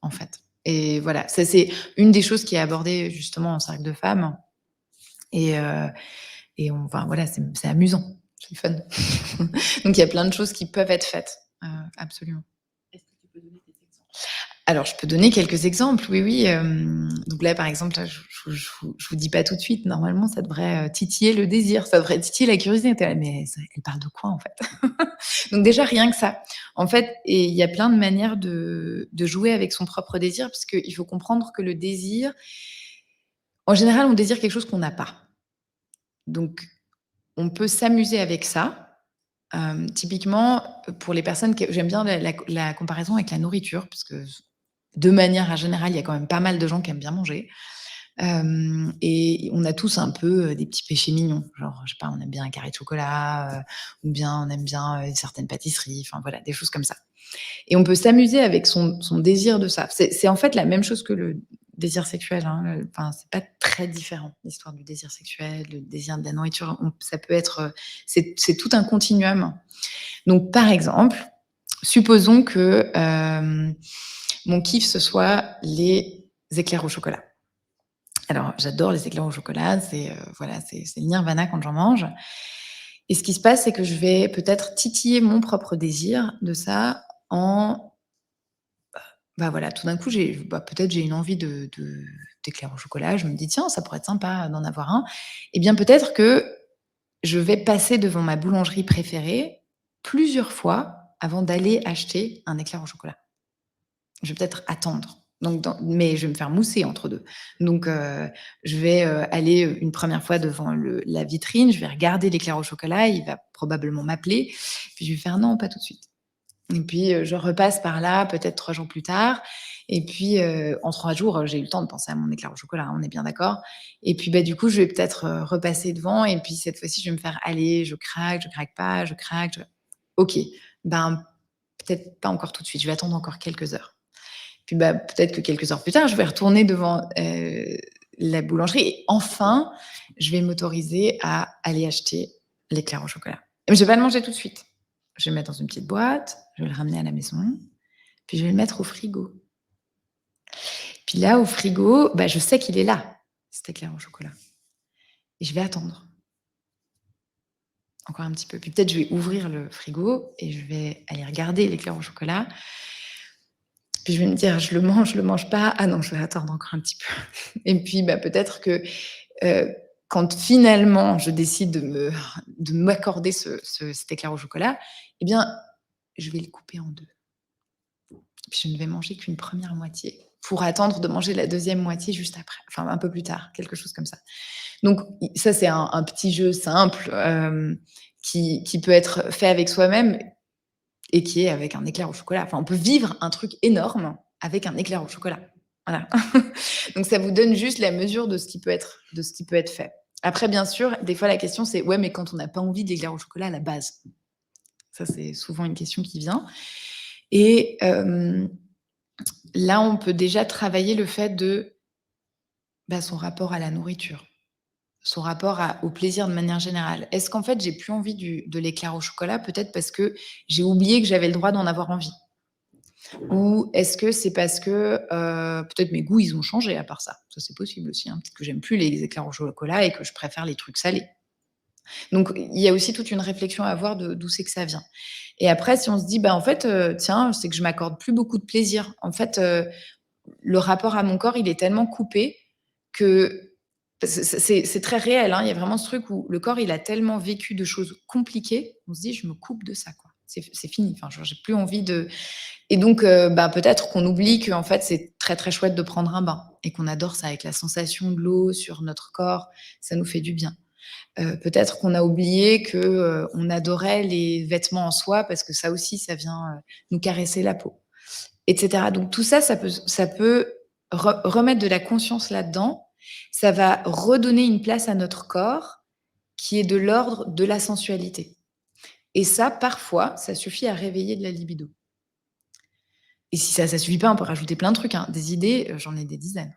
Speaker 3: en fait. Et voilà, ça c'est une des choses qui est abordée justement en cercle de femmes. Et, enfin voilà, c'est amusant, c'est fun. Donc il y a plein de choses qui peuvent être faites, absolument. Est-ce que tu peux donner des exemples? Alors je peux donner quelques exemples, oui, oui. Donc là, par exemple, là, je vous dis pas tout de suite. Normalement, ça devrait titiller le désir, ça devrait titiller la curiosité. Tu es là, mais elle parle de quoi en fait? Donc déjà rien que ça. En fait, et il y a plein de manières de jouer avec son propre désir, parce qu'il faut comprendre que le désir, en général, on désire quelque chose qu'on n'a pas. Donc on peut s'amuser avec ça. Typiquement, pour les personnes j'aime bien la comparaison avec la nourriture, parce que de manière générale, il y a quand même pas mal de gens qui aiment bien manger. Et on a tous un peu des petits péchés mignons. Genre, je sais pas, on aime bien un carré de chocolat, ou bien on aime bien certaines pâtisseries, enfin voilà, des choses comme ça. Et on peut s'amuser avec son désir de ça. C'est en fait la même chose que le désir sexuel, hein. Enfin, c'est pas très différent, l'histoire du désir sexuel, le désir de la nourriture. Ça peut être, c'est tout un continuum. Donc, par exemple, supposons que mon kiff, ce soit les éclairs au chocolat. Alors, j'adore les éclairs au chocolat, voilà, c'est le nirvana quand j'en mange. Et ce qui se passe, c'est que je vais peut-être titiller mon propre désir de ça en bah, voilà, tout d'un coup, peut-être j'ai une envie d'éclair au chocolat. Je me dis: «Tiens, ça pourrait être sympa d'en avoir un». Et bien, peut-être que je vais passer devant ma boulangerie préférée plusieurs fois avant d'aller acheter un éclair au chocolat. Je vais peut-être attendre. Donc mais je vais me faire mousser entre 2. Donc je vais, aller, une première fois devant la vitrine, je vais regarder l'éclair au chocolat, il va probablement m'appeler, puis je vais faire: «Non, pas tout de suite». Et puis, je repasse par là, peut-être 3 jours plus tard. Et puis, en 3 jours, j'ai eu le temps de penser à mon éclair au chocolat, hein, on est bien d'accord. Et puis, bah, du coup, je vais peut-être, repasser devant, et puis cette fois-ci, je vais me faire: «Allez, je craque pas, je craque, je». OK, ben, peut-être pas encore tout de suite, je vais attendre encore quelques heures. Puis, bah, peut-être que quelques heures plus tard, je vais retourner devant, la boulangerie, et enfin, je vais m'autoriser à aller acheter l'éclair au chocolat. Mais je vais pas le manger tout de suite. Je vais le mettre dans une petite boîte, je vais le ramener à la maison, puis je vais le mettre au frigo. Puis là, au frigo, bah, je sais qu'il est là, cet éclair au chocolat, et je vais attendre encore un petit peu. Puis peut-être je vais ouvrir le frigo et je vais aller regarder l'éclair au chocolat. Puis je vais me dire: «Je le mange pas? Ah non, je vais attendre encore un petit peu». Et puis, bah, peut-être que, quand finalement je décide de m'accorder cet éclair au chocolat, eh bien, je vais le couper en 2. Puis je ne vais manger qu'une première moitié pour attendre de manger la deuxième moitié juste après, enfin un peu plus tard, quelque chose comme ça. Donc ça, c'est un petit jeu simple, qui peut être fait avec soi-même et qui est avec un éclair au chocolat. Enfin, on peut vivre un truc énorme avec un éclair au chocolat. Voilà. Donc ça vous donne juste la mesure de ce qui peut être fait. Après, bien sûr, des fois la question c'est: «Ouais, mais quand on n'a pas envie d'éclair au chocolat à la base?» Ça, c'est souvent une question qui vient. Et là, on peut déjà travailler le fait de, bah, son rapport à la nourriture, son rapport au plaisir de manière générale. Est-ce qu'en fait, j'ai plus envie de l'éclair au chocolat, peut-être parce que j'ai oublié que j'avais le droit d'en avoir envie? Ou est-ce que c'est parce que, peut-être mes goûts, ils ont changé à part ça? Ça, c'est possible aussi, hein. Peut-être que j'aime plus les éclairs au chocolat et que je préfère les trucs salés. Donc, il y a aussi toute une réflexion à avoir d'où c'est que ça vient. Et après, si on se dit, bah, en fait, tiens, c'est que je m'accorde plus beaucoup de plaisir. En fait, le rapport à mon corps, il est tellement coupé que c'est très réel, hein. Il y a vraiment ce truc où le corps, il a tellement vécu de choses compliquées, on se dit: «Je me coupe de ça, quoi. C'est fini». Enfin, genre, j'ai plus envie de et donc bah, peut-être qu'on oublie qu'en fait, c'est très, très chouette de prendre un bain et qu'on adore ça avec la sensation de l'eau sur notre corps, ça nous fait du bien. Peut-être qu'on a oublié que, on adorait les vêtements en soie parce que ça aussi, ça vient, nous caresser la peau et cetera. Donc tout ça, ça peut remettre de la conscience là-dedans. Ça va redonner une place à notre corps qui est de l'ordre de la sensualité et ça, parfois, ça suffit à réveiller de la libido et si ça suffit pas, on peut rajouter plein de trucs, hein. Des idées, j'en ai des dizaines.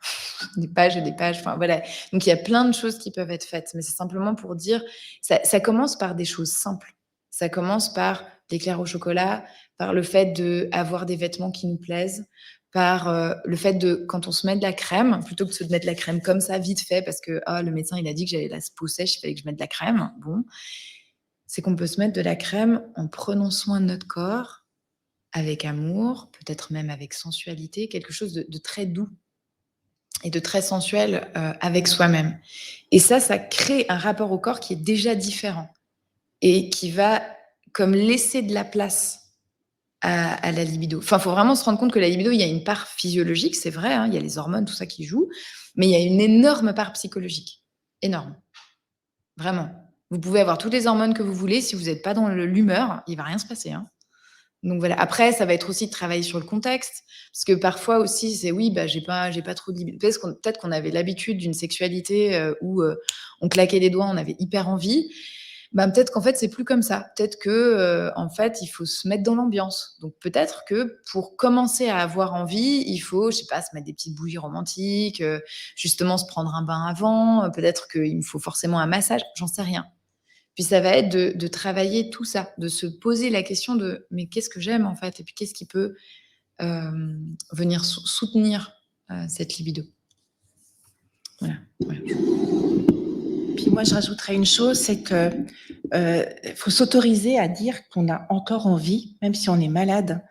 Speaker 3: Des pages et des pages, enfin voilà. Donc il y a plein de choses qui peuvent être faites, mais c'est simplement pour dire, ça commence par des choses simples. Ça commence par l'éclair au chocolat, par le fait d'avoir des vêtements qui nous plaisent, par, le fait de quand on se met de la crème, plutôt que de se mettre de la crème comme ça vite fait parce que: «Ah le médecin il a dit que j'avais la peau sèche, il fallait que je mette de la crème». Bon, c'est qu'on peut se mettre de la crème en prenant soin de notre corps, avec amour, peut-être même avec sensualité, quelque chose de très doux et de très sensuel, avec soi-même et ça crée un rapport au corps qui est déjà différent et qui va comme laisser de la place à la libido. Enfin, il faut vraiment se rendre compte que la libido, il y a une part physiologique, c'est vrai, hein, il y a les hormones, tout ça qui joue, mais il y a une énorme part psychologique. Énorme, vraiment. Vous pouvez avoir toutes les hormones que vous voulez, si vous êtes pas dans l'humeur, il va rien se passer, hein. Donc voilà. Après, ça va être aussi de travailler sur le contexte, parce que parfois aussi, c'est oui, bah, j'ai pas trop de libido. Peut-être qu'on avait l'habitude d'une sexualité, où, on claquait des doigts, on avait hyper envie. Bah, peut-être qu'en fait, c'est plus comme ça. Peut-être que, en fait, il faut se mettre dans l'ambiance. Donc peut-être que pour commencer à avoir envie, il faut, je sais pas, se mettre des petites bougies romantiques, justement se prendre un bain avant, peut-être qu'il me faut forcément un massage, j'en sais rien. Puis ça va être de travailler tout ça, de se poser la question de: «Mais qu'est-ce que j'aime en fait? Et puis qu'est-ce qui peut, venir soutenir, cette libido?» Voilà, voilà.
Speaker 1: Puis moi, je rajouterais une chose, c'est que faut s'autoriser à dire qu'on a encore envie, même si on est malade.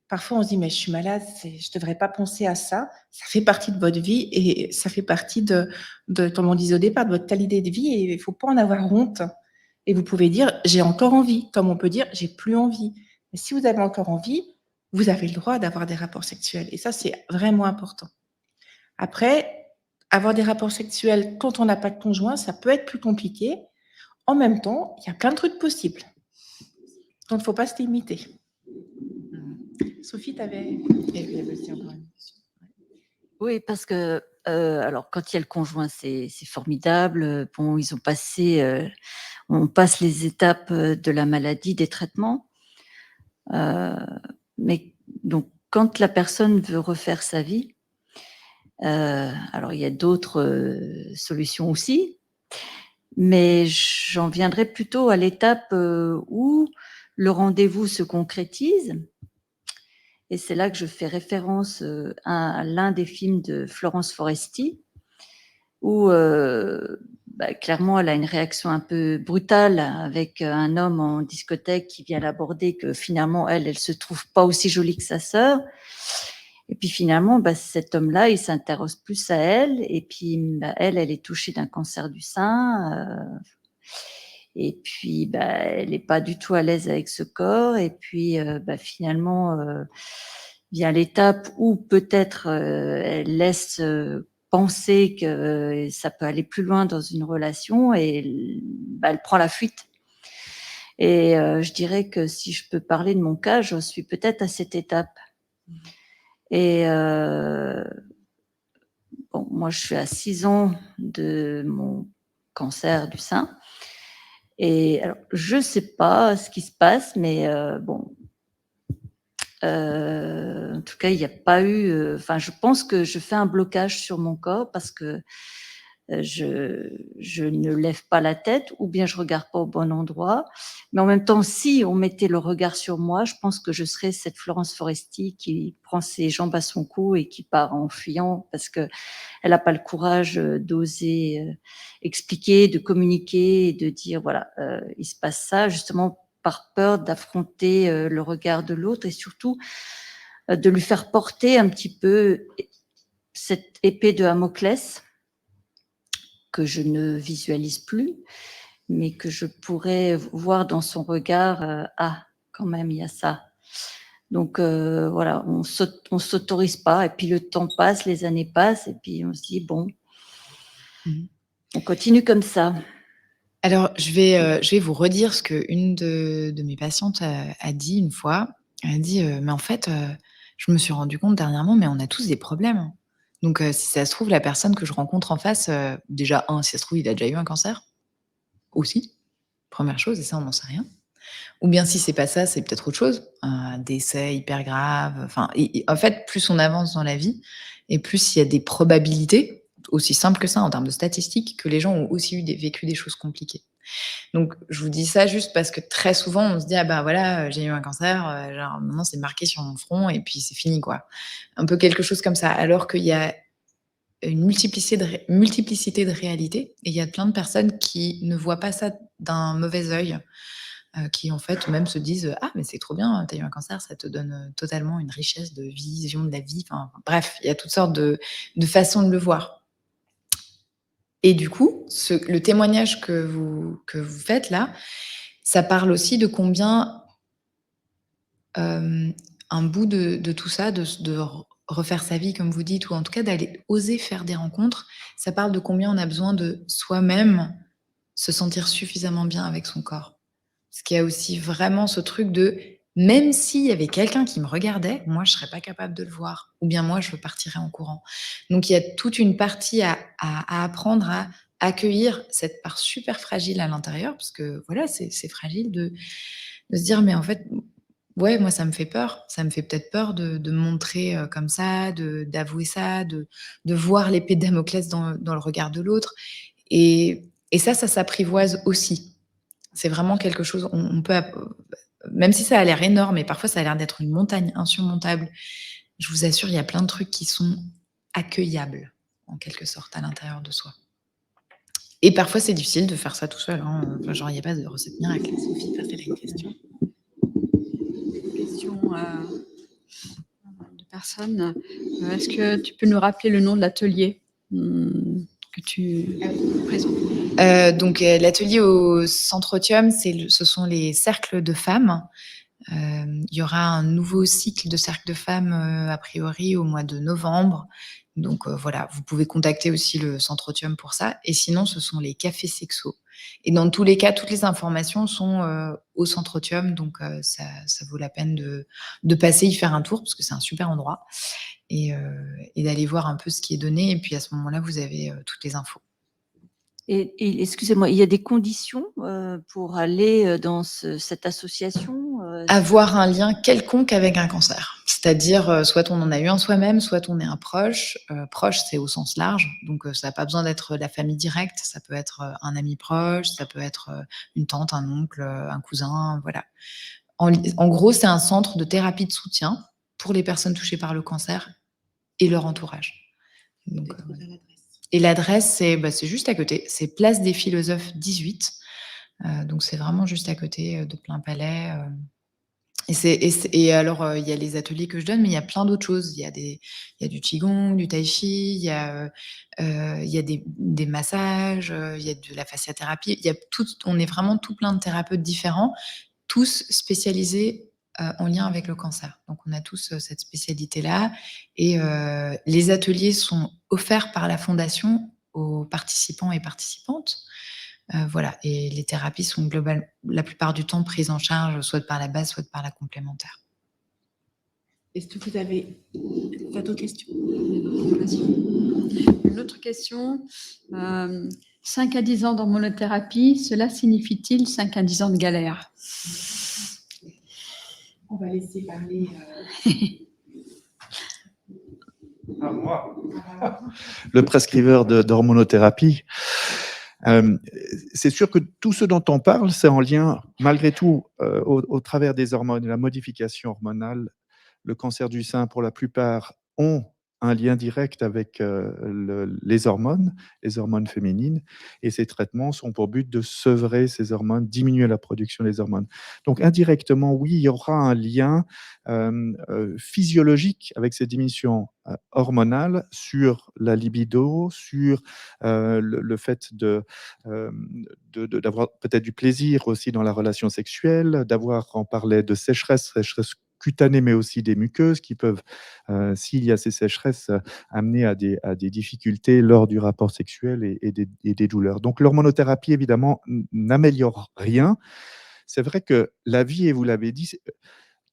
Speaker 1: Parfois, on se dit, mais je suis malade, je devrais pas penser à ça. Ça fait partie de votre vie et ça fait partie comme on disait au départ, de votre qualité de vie et il faut pas en avoir honte. Et vous pouvez dire, j'ai encore envie, comme on peut dire, j'ai plus envie. Mais si vous avez encore envie, vous avez le droit d'avoir des rapports sexuels. Et ça, c'est vraiment important. Après, avoir des rapports sexuels quand on n'a pas de conjoint, ça peut être plus compliqué. En même temps, il y a plein de trucs possibles. Donc, il ne faut pas se limiter. Sophie, tu avais...
Speaker 4: Oui, parce que, alors quand il y a le conjoint, c'est formidable, bon, ils ont passé, on passe les étapes, de la maladie, des traitements, mais donc quand la personne veut refaire sa vie, alors il y a d'autres, solutions aussi, mais j'en viendrais plutôt à l'étape, où le rendez-vous se concrétise et c'est là que je fais référence, à l'un des films de Florence Foresti où, bah, clairement, elle a une réaction un peu brutale avec, un homme en discothèque qui vient l'aborder, que finalement elle se trouve pas aussi jolie que sa sœur et puis finalement, bah, cet homme-là, il s'intéresse plus à elle et puis, bah, elle est touchée d'un cancer du sein, et puis, bah, elle est pas du tout à l'aise avec ce corps et puis, bah, finalement, vient l'étape où peut-être, elle laisse, penser que ça peut aller plus loin dans une relation et bah, elle prend la fuite et je dirais que si je peux parler de mon cas, j'en suis peut-être à cette étape et bon, moi, je suis à 6 ans de mon cancer du sein et alors je sais pas ce qui se passe mais bon, en tout cas, il y a pas eu, enfin, je pense que je fais un blocage sur mon corps parce que je ne lève pas la tête ou bien je regarde pas au bon endroit. Mais en même temps, si on mettait le regard sur moi, je pense que je serais cette Florence Foresti qui prend ses jambes à son cou et qui part en fuyant parce que elle n'a pas le courage d'oser expliquer, de communiquer et de dire voilà, il se passe ça, justement par peur d'affronter le regard de l'autre et surtout de lui faire porter un petit peu cette épée de Damoclès que je ne visualise plus, mais que je pourrais voir dans son regard, ah, quand même, il y a ça. Donc voilà, on s'autorise pas, et puis le temps passe, les années passent, et puis on se dit bon, on continue comme ça.
Speaker 3: Alors, je vais vous redire ce qu'une de mes patientes a dit une fois. Elle a dit, «Mais en fait, je me suis rendu compte dernièrement, mais on a tous des problèmes. Donc, si ça se trouve, la personne que je rencontre en face, déjà si ça se trouve, il a déjà eu un cancer, aussi, première chose et ça, on n'en sait rien. Ou bien si c'est pas ça, c'est peut-être autre chose, un décès hyper grave, enfin et en fait, plus on avance dans la vie et plus il y a des probabilités, aussi simples que ça en termes de statistiques, que les gens ont aussi vécu des choses compliquées. Donc je vous dis ça juste parce que très souvent on se dit: «Ah bah voilà, j'ai eu un cancer, genre maintenant c'est marqué sur mon front et puis c'est fini quoi». Un peu quelque chose comme ça, alors qu'il y a une multiplicité de réalités et il y a plein de personnes qui ne voient pas ça d'un mauvais œil. Qui en fait même se disent: «Ah mais c'est trop bien, tu as eu un cancer, ça te donne, totalement une richesse de vision de la vie». Enfin bref, il y a toutes sortes de façons de le voir et du coup, le témoignage que vous faites là, ça parle aussi de combien, un bout de tout ça, de refaire sa vie comme vous dites ou en tout cas d'aller oser faire des rencontres, ça parle de combien on a besoin de soi-même se sentir suffisamment bien avec son corps. Parce qu'il y a aussi vraiment ce truc de même s'il y avait quelqu'un qui me regardait, moi je serais pas capable de le voir ou bien moi je partirais en courant. Donc il y a toute une partie à apprendre à accueillir cette part super fragile à l'intérieur parce que voilà, c'est fragile de se dire: «Mais en fait, ouais, moi ça me fait peur. Ça me fait peut-être peur de me montrer, comme ça, d'avouer ça, de voir l'épée de Damoclès dans le regard de l'autre» et ça s'apprivoise aussi. C'est vraiment quelque chose on peut même si ça a l'air énorme et parfois ça a l'air d'être une montagne insurmontable, je vous assure, il y a plein de trucs qui sont accueillables, en quelque sorte, à l'intérieur de soi. Et parfois, c'est difficile de faire ça tout seul, hein, enfin, genre, il y a pas de recette miracle. Sophie, tu as une question?
Speaker 2: Question de personnes. Est-ce que tu peux nous rappeler le nom de l'atelier que tu présentes?
Speaker 3: Donc l'atelier au Centre Otium, ce sont les cercles de femmes. Il y aura un nouveau cycle de cercles de femmes, a priori au mois de novembre. Donc voilà, vous pouvez contacter aussi le Centre Otium pour ça et sinon ce sont les cafés sexos et dans tous les cas, toutes les informations sont, au Centre Otium donc ça vaut la peine de passer y faire un tour parce que c'est un super endroit et d'aller voir un peu ce qui est donné et puis à ce moment-là, vous avez, toutes les infos.
Speaker 4: Et excusez-moi, il y a des conditions pour aller dans cette association
Speaker 3: Avoir un lien quelconque avec un cancer. C'est-à-dire, soit on en a eu un soi-même, soit on est un proche. Proche, c'est au sens large, donc ça a pas besoin d'être la famille directe, ça peut être, un ami proche, ça peut être, une tante, un oncle, un cousin, voilà. En gros, c'est un centre de thérapie de soutien pour les personnes touchées par le cancer et leur entourage. Donc, et l'adresse, c'est juste à côté, c'est place des Philosophes 18, donc c'est vraiment juste à côté, de Plainpalais, et alors, il y a les ateliers que je donne, mais il y a plein d'autres choses. Il y a du qigong, du tai chi, il y a des massages, il y a de la fasciathérapie. Il y a on est vraiment tout plein de thérapeutes différents, tous spécialisés, en lien avec le cancer. Donc on a tous, cette spécialité-là et les ateliers sont offerts par la fondation aux participants et participantes. Voilà et les thérapies sont la plupart du temps prises en charge, soit par la base, soit par la complémentaire.
Speaker 1: Est-ce que vous avez d'autres questions?
Speaker 2: Une autre question. 5 à 10 ans dans monothérapie, cela signifie-t-il 5 à 10 ans de galère?
Speaker 1: On va laisser parler.
Speaker 5: Ah, moi, le prescriveur d'hormonothérapie. C'est sûr que tout ce dont on parle, c'est en lien, malgré tout, au travers des hormones, la modification hormonale. Le cancer du sein, pour la plupart, ont un lien direct avec les hormones féminines, et ces traitements sont pour but de sevrer ces hormones, diminuer la production des hormones. Donc indirectement, oui, il y aura un lien physiologique avec ces diminutions hormonales sur la libido, sur le fait d'avoir peut-être du plaisir aussi dans la relation sexuelle, d'avoir, on parlait de sécheresse cutanée, mais aussi des muqueuses qui peuvent, s'il y a ces sécheresses, amener à des difficultés lors du rapport sexuel et des douleurs. Donc l'hormonothérapie, évidemment, n'améliore rien. C'est vrai que la vie, et vous l'avez dit,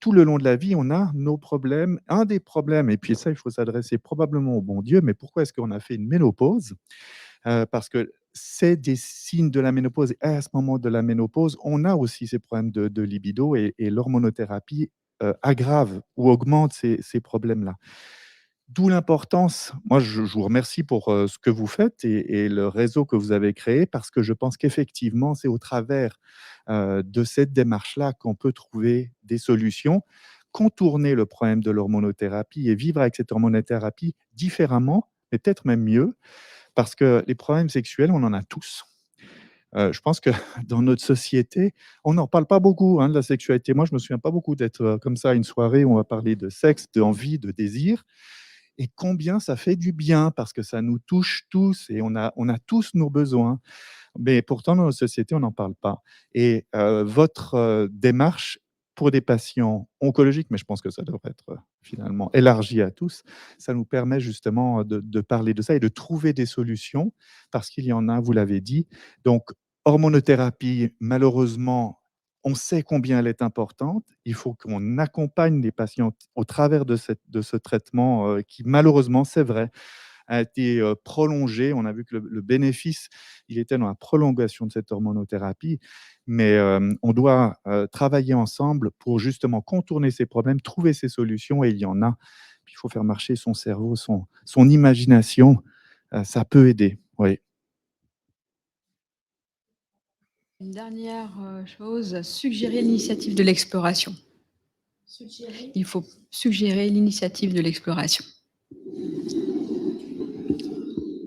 Speaker 5: tout le long de la vie, on a nos problèmes. Un des problèmes, et puis ça, il faut s'adresser probablement au bon Dieu, mais pourquoi est-ce qu'on a fait une ménopause? Parce que c'est des signes de la ménopause, et à ce moment de la ménopause, on a aussi ces problèmes de libido, et l'hormonothérapie, aggrave ou augmente ces problèmes-là. D'où l'importance, moi je vous remercie pour, ce que vous faites, et le réseau que vous avez créé, parce que je pense qu'effectivement, c'est au travers, de cette démarche-là qu'on peut trouver des solutions, contourner le problème de l'hormonothérapie et vivre avec cette hormonothérapie différemment, mais peut-être même mieux, parce que les problèmes sexuels, on en a tous. Je pense que dans notre société, on n'en parle pas beaucoup, hein, de la sexualité. Moi, je me souviens pas beaucoup d'être, comme ça à une soirée où on va parler de sexe, d'envie, de désir, et combien ça fait du bien parce que ça nous touche tous, et on a tous nos besoins. Mais pourtant, dans notre société, on n'en parle pas, et votre, démarche pour des patients oncologiques, mais je pense que ça devrait être, finalement élargi à tous, ça nous permet justement, de parler de ça et de trouver des solutions, parce qu'il y en a, vous l'avez dit. Donc hormonothérapie, malheureusement, on sait combien elle est importante. Il faut qu'on accompagne les patients au travers de ce traitement, qui malheureusement, c'est vrai, a été, prolongé. On a vu que le bénéfice, il était dans la prolongation de cette hormonothérapie, mais on doit, travailler ensemble pour justement contourner ces problèmes, trouver ces solutions, et il y en a. Puis il faut faire marcher son cerveau, son imagination, ça peut aider, oui.
Speaker 2: Une dernière, chose, suggérer l'initiative de l'exploration.
Speaker 1: Suggérer?
Speaker 2: Il faut suggérer l'initiative de l'exploration.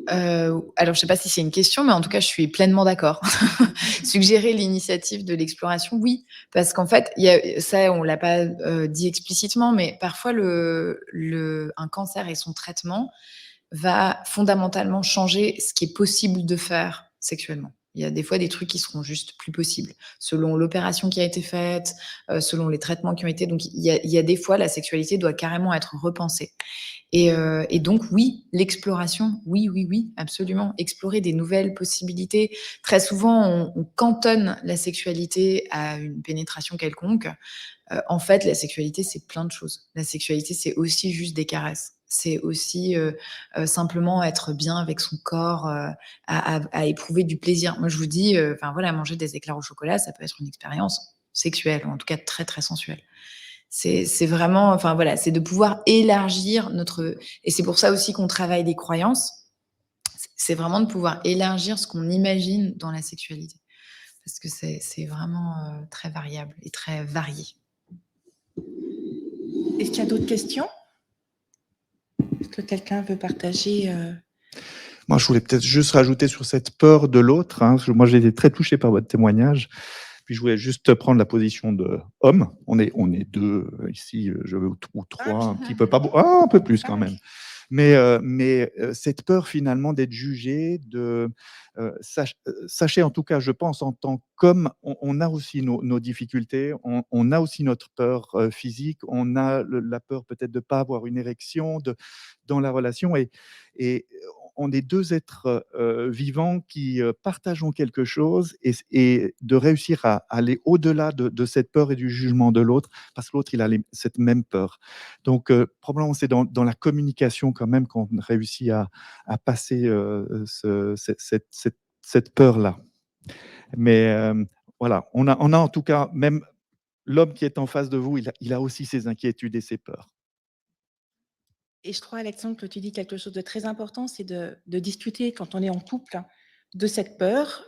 Speaker 3: Alors je sais pas si c'est une question, mais en tout cas, je suis pleinement d'accord. Suggérer l'initiative de l'exploration, oui, parce qu'en fait, il y a ça, on l'a pas, dit explicitement, mais parfois un cancer et son traitement va fondamentalement changer ce qui est possible de faire sexuellement. Il y a des fois des trucs qui seront juste plus possibles, selon l'opération qui a été faite, selon les traitements qui ont été, donc il y a des fois, la sexualité doit carrément être repensée. Et donc oui, l'exploration, oui, oui, oui, absolument. Explorer des nouvelles possibilités. Très souvent, on cantonne la sexualité à une pénétration quelconque. En fait, la sexualité, c'est plein de choses. La sexualité, c'est aussi juste des caresses. C'est aussi, simplement être bien avec son corps, à éprouver du plaisir. Moi, je vous dis, enfin voilà, manger des éclairs au chocolat, ça peut être une expérience sexuelle, ou en tout cas très, très sensuelle. C'est vraiment, enfin voilà, c'est de pouvoir élargir notre, et c'est pour ça aussi qu'on travaille les croyances. C'est vraiment de pouvoir élargir ce qu'on imagine dans la sexualité. Parce que c'est vraiment, très variable et très varié.
Speaker 1: Est-ce qu'il y a d'autres questions? Est-ce que quelqu'un veut partager?
Speaker 5: Moi, je voulais peut-être juste rajouter sur cette peur de l'autre, hein, parce que moi, j'ai été très touché par votre témoignage. Puis je voulais juste prendre la position d'homme. On est 2 ici, ou 3, un petit peu, pas beau un peu plus quand même. Mais cette peur finalement d'être jugé, sachez en tout cas, je pense en tant qu'homme, on a aussi nos difficultés, on a aussi notre peur, physique, on a la peur peut-être de pas avoir une érection dans la relation, et on est 2 êtres, vivants qui, partageons quelque chose, et de réussir à aller au-delà de cette peur et du jugement de l'autre, parce que l'autre, il a cette même peur. Donc, probablement, c'est dans la communication quand même qu'on réussit à passer, cette peur-là. Mais, voilà, on a en tout cas, même l'homme qui est en face de vous, il a aussi ses inquiétudes et ses peurs.
Speaker 1: Et je crois, Alexandre, que tu dis quelque chose de très important, c'est de discuter quand on est en couple de cette peur,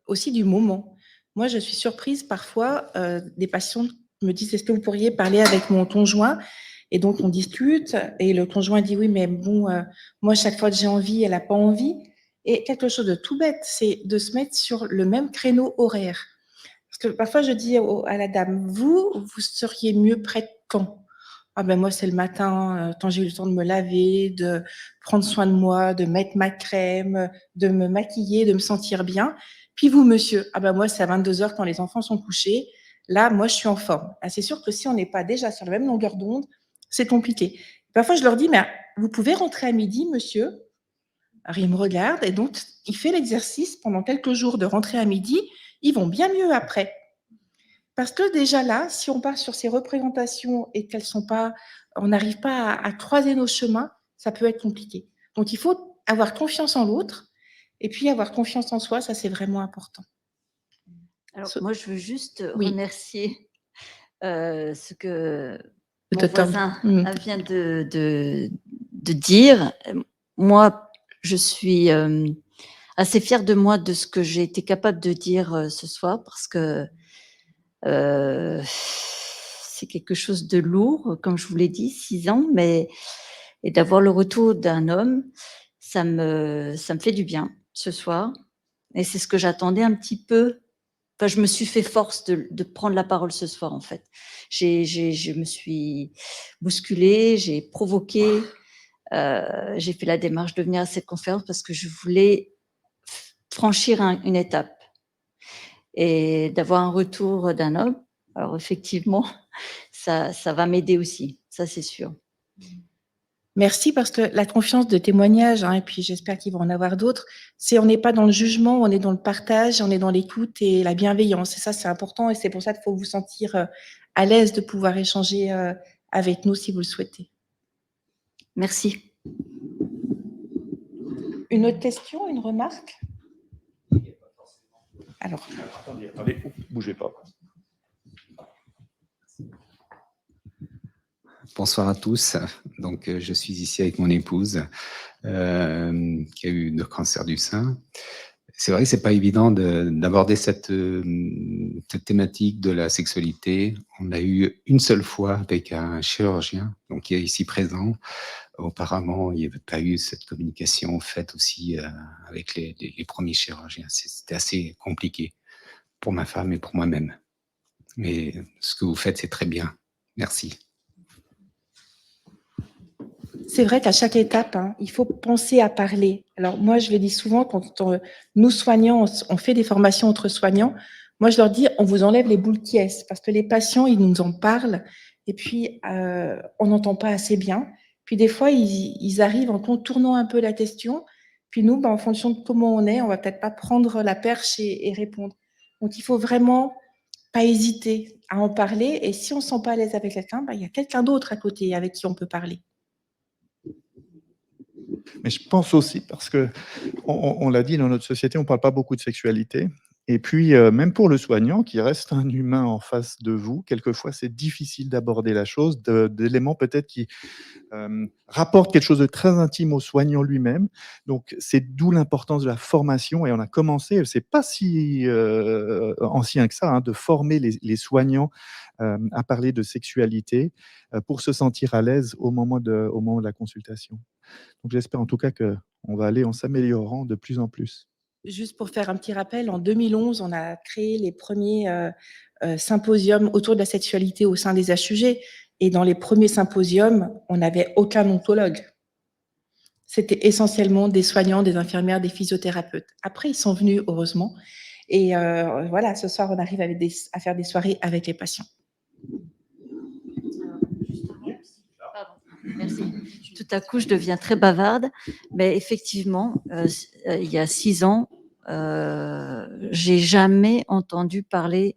Speaker 1: aussi du moment. Moi, je suis surprise parfois, des patients me disent: «Est-ce que vous pourriez parler avec mon conjoint?» Et donc on discute et le conjoint dit: «Oui, mais bon, moi, chaque fois que j'ai envie, elle a pas envie». Et quelque chose de tout bête, c'est de se mettre sur le même créneau horaire. Parce que parfois je dis à la dame: vous seriez mieux prête quand?» «Ah ben moi, c'est le matin, quand j'ai eu le temps de me laver, de prendre soin de moi, de mettre ma crème, de me maquiller, de me sentir bien. Puis vous, monsieur?» «Ah ben moi, c'est à 22h quand les enfants sont couchés. Là, moi, je suis en forme». Ah, c'est sûr que si on n'est pas déjà sur la même longueur d'onde, c'est compliqué. Parfois, je leur dis: «Mais vous pouvez rentrer à midi, monsieur?» Alors, il me regarde et donc il fait l'exercice pendant quelques jours de rentrer à midi. Ils vont bien mieux après. Parce que déjà là, si on part sur ces représentations et qu'elles sont pas, on n'arrive pas à croiser nos chemins, ça peut être compliqué. Donc il faut avoir confiance en l'autre et puis avoir confiance en soi, ça c'est vraiment important.
Speaker 4: Alors
Speaker 1: Ce
Speaker 4: moi, je veux juste
Speaker 1: Oui,
Speaker 4: remercier, ce que
Speaker 1: de
Speaker 4: mon
Speaker 1: te tordre.
Speaker 4: voisin
Speaker 1: Mmh.
Speaker 4: vient de dire. Moi, je suis, assez fière de moi, de ce que j'ai été capable de dire, ce soir parce que, c'est quelque chose de lourd, comme je vous l'ai dit, 6 ans, mais et d'avoir le retour d'un homme, ça me fait du bien ce soir et c'est ce que j'attendais un petit peu. Enfin, je me suis fait force de prendre la parole ce soir, en fait. Je me suis bousculée, j'ai provoqué, j'ai fait la démarche de venir à cette conférence parce que je voulais franchir une étape et d'avoir un retour d'un homme. Alors effectivement, ça va m'aider aussi, ça c'est sûr.
Speaker 1: Merci parce que la confiance de témoignage, hein, et puis j'espère qu'il va en avoir d'autres, c'est on n'est pas dans le jugement, on est dans le partage, on est dans l'écoute et la bienveillance et ça, c'est important et c'est pour ça qu'il faut vous sentir, à l'aise de pouvoir échanger, avec nous si vous le souhaitez.
Speaker 4: Merci.
Speaker 1: Une autre question, une remarque? Alors,
Speaker 5: Attendez, bougez pas.
Speaker 6: Bonsoir à tous. Donc, je suis ici avec mon épouse qui a eu le cancer du sein. C'est vrai que c'est pas évident d'aborder cette thématique de la sexualité. On l'a eu une seule fois avec un chirurgien, donc qui est ici présent. Auparavant, il n'y avait pas eu cette communication faite aussi avec les premiers chirurgiens. C'était assez compliqué pour ma femme et pour moi-même. Mais ce que vous faites, c'est très bien. Merci.
Speaker 1: c'est vrai qu'à chaque étape, hein, il faut penser à parler. Alors moi, je le dis souvent quand nous soignants, on fait des formations entre soignants, moi je leur dis: «On vous enlève les boules qui est» parce que les patients, ils nous en parlent et puis, on n'entend pas assez bien. Puis des fois, ils arrivent en contournant un peu la question, puis nous, en fonction de comment on est, on va peut-être pas prendre la perche et répondre. Donc il faut vraiment pas hésiter à en parler et si on se sent pas à l'aise avec quelqu'un, il y a quelqu'un d'autre à côté avec qui on peut parler.
Speaker 5: Mais je pense aussi parce que on l'a dit, dans notre société, on parle pas beaucoup de sexualité et puis, même pour le soignant qui reste un humain en face de vous, quelquefois, c'est difficile d'aborder la chose, d'éléments peut-être qui, rapportent quelque chose de très intime au soignant lui-même. Donc c'est d'où l'importance de la formation et on a commencé, c'est pas si, ancien que ça, hein, de former les soignants, à parler de sexualité, pour se sentir à l'aise au moment de la consultation. Donc j'espère en tout cas qu'on va aller en s'améliorant de plus en plus.
Speaker 1: Juste pour faire un petit rappel, en 2011, on a créé les premiers symposiums autour de la sexualité au sein des HUG. Et dans les premiers symposiums, on n'avait aucun oncologue. C'était essentiellement des soignants, des infirmières, des physiothérapeutes. Après, ils sont venus, heureusement. Et voilà, ce soir, on arrive à faire des soirées avec les patients.
Speaker 4: Merci. Tout à coup, je deviens très bavarde, mais effectivement, il y a 6 ans, j'ai jamais entendu parler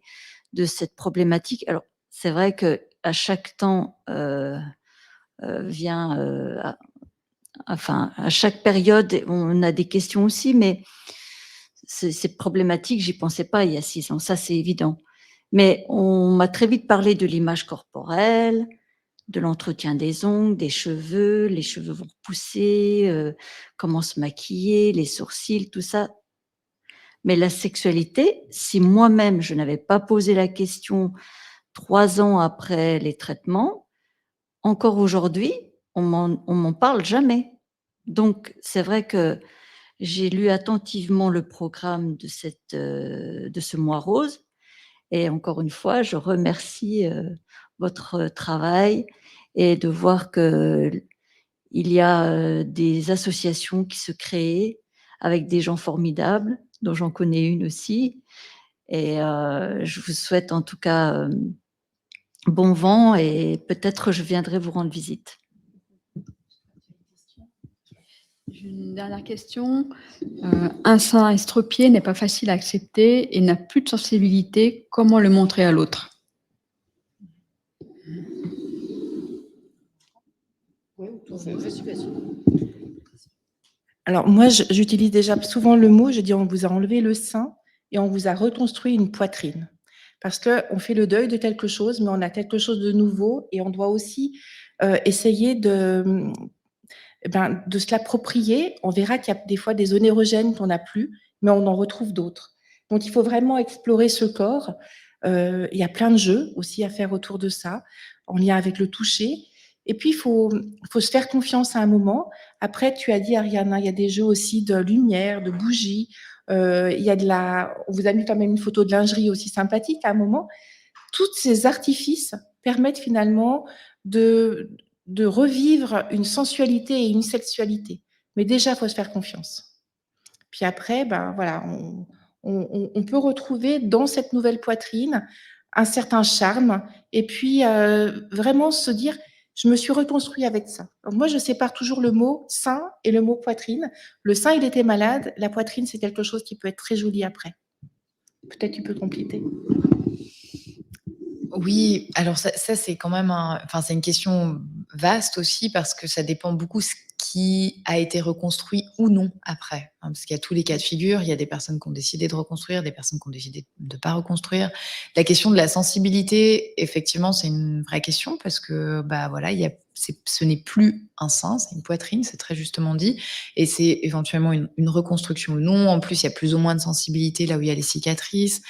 Speaker 4: de cette problématique. Alors, c'est vrai qu'à chaque temps, vient, à chaque période, on a des questions aussi, mais cette problématique, j'y pensais pas il y a 6 ans, ça, c'est évident. Mais on m'a très vite parlé de l'image corporelle, de l'entretien des ongles, des cheveux, les cheveux vont repousser, comment se maquiller, les sourcils, tout ça. Mais la sexualité, si moi-même je n'avais pas posé la question 3 ans après les traitements, encore aujourd'hui, on m'en parle jamais. Donc c'est vrai que j'ai lu attentivement le programme de ce mois rose et encore une fois, je remercie, votre travail et de voir qu'il y a, des associations qui se créent avec des gens formidables, dont j'en connais une aussi et je vous souhaite en tout cas, bon vent et peut-être je viendrai vous rendre visite.
Speaker 2: J'ai une dernière question. Un sein estropié n'est pas facile à accepter et n'a plus de sensibilité. Comment le montrer à l'autre?
Speaker 1: Alors moi, j'utilise déjà souvent le mot, je dis: «On vous a enlevé le sein et on vous a reconstruit une poitrine». Parce qu'on fait le deuil de quelque chose, mais on a quelque chose de nouveau et on doit aussi, essayer de se l'approprier. On verra qu'il y a des fois des zones érogènes qu'on n'a plus, mais on en retrouve d'autres. Donc il faut vraiment explorer ce corps. Il y a plein de jeux aussi à faire autour de ça, en lien avec le toucher. Et puis il faut se faire confiance à un moment. Après, tu as dit, Ariane, il y a des jeux aussi de lumière, de bougies. Il y a on vous a mis quand même une photo de lingerie aussi sympathique à un moment. Tous ces artifices permettent finalement de revivre une sensualité et une sexualité. Mais déjà, il faut se faire confiance. Puis après, ben voilà, on peut retrouver dans cette nouvelle poitrine un certain charme et puis vraiment se dire: «Je me suis reconstruit avec ça». Donc moi, je sépare toujours le mot sein et le mot poitrine. Le sein, il était malade, la poitrine, c'est quelque chose qui peut être très joli après. Peut-être tu peux compléter.
Speaker 3: Oui, alors ça c'est quand même c'est une question vaste aussi parce que ça dépend beaucoup ce qui a été reconstruit ou non après, hein, parce qu'il y a tous les cas de figure. Il y a des personnes qui ont décidé de reconstruire, des personnes qui ont décidé de pas reconstruire. La question de la sensibilité, effectivement, c'est une vraie question parce que, bah, voilà, ce n'est plus un sein, c'est une poitrine, c'est très justement dit et c'est éventuellement une reconstruction ou non. En plus, il y a plus ou moins de sensibilité là où il y a les cicatrices.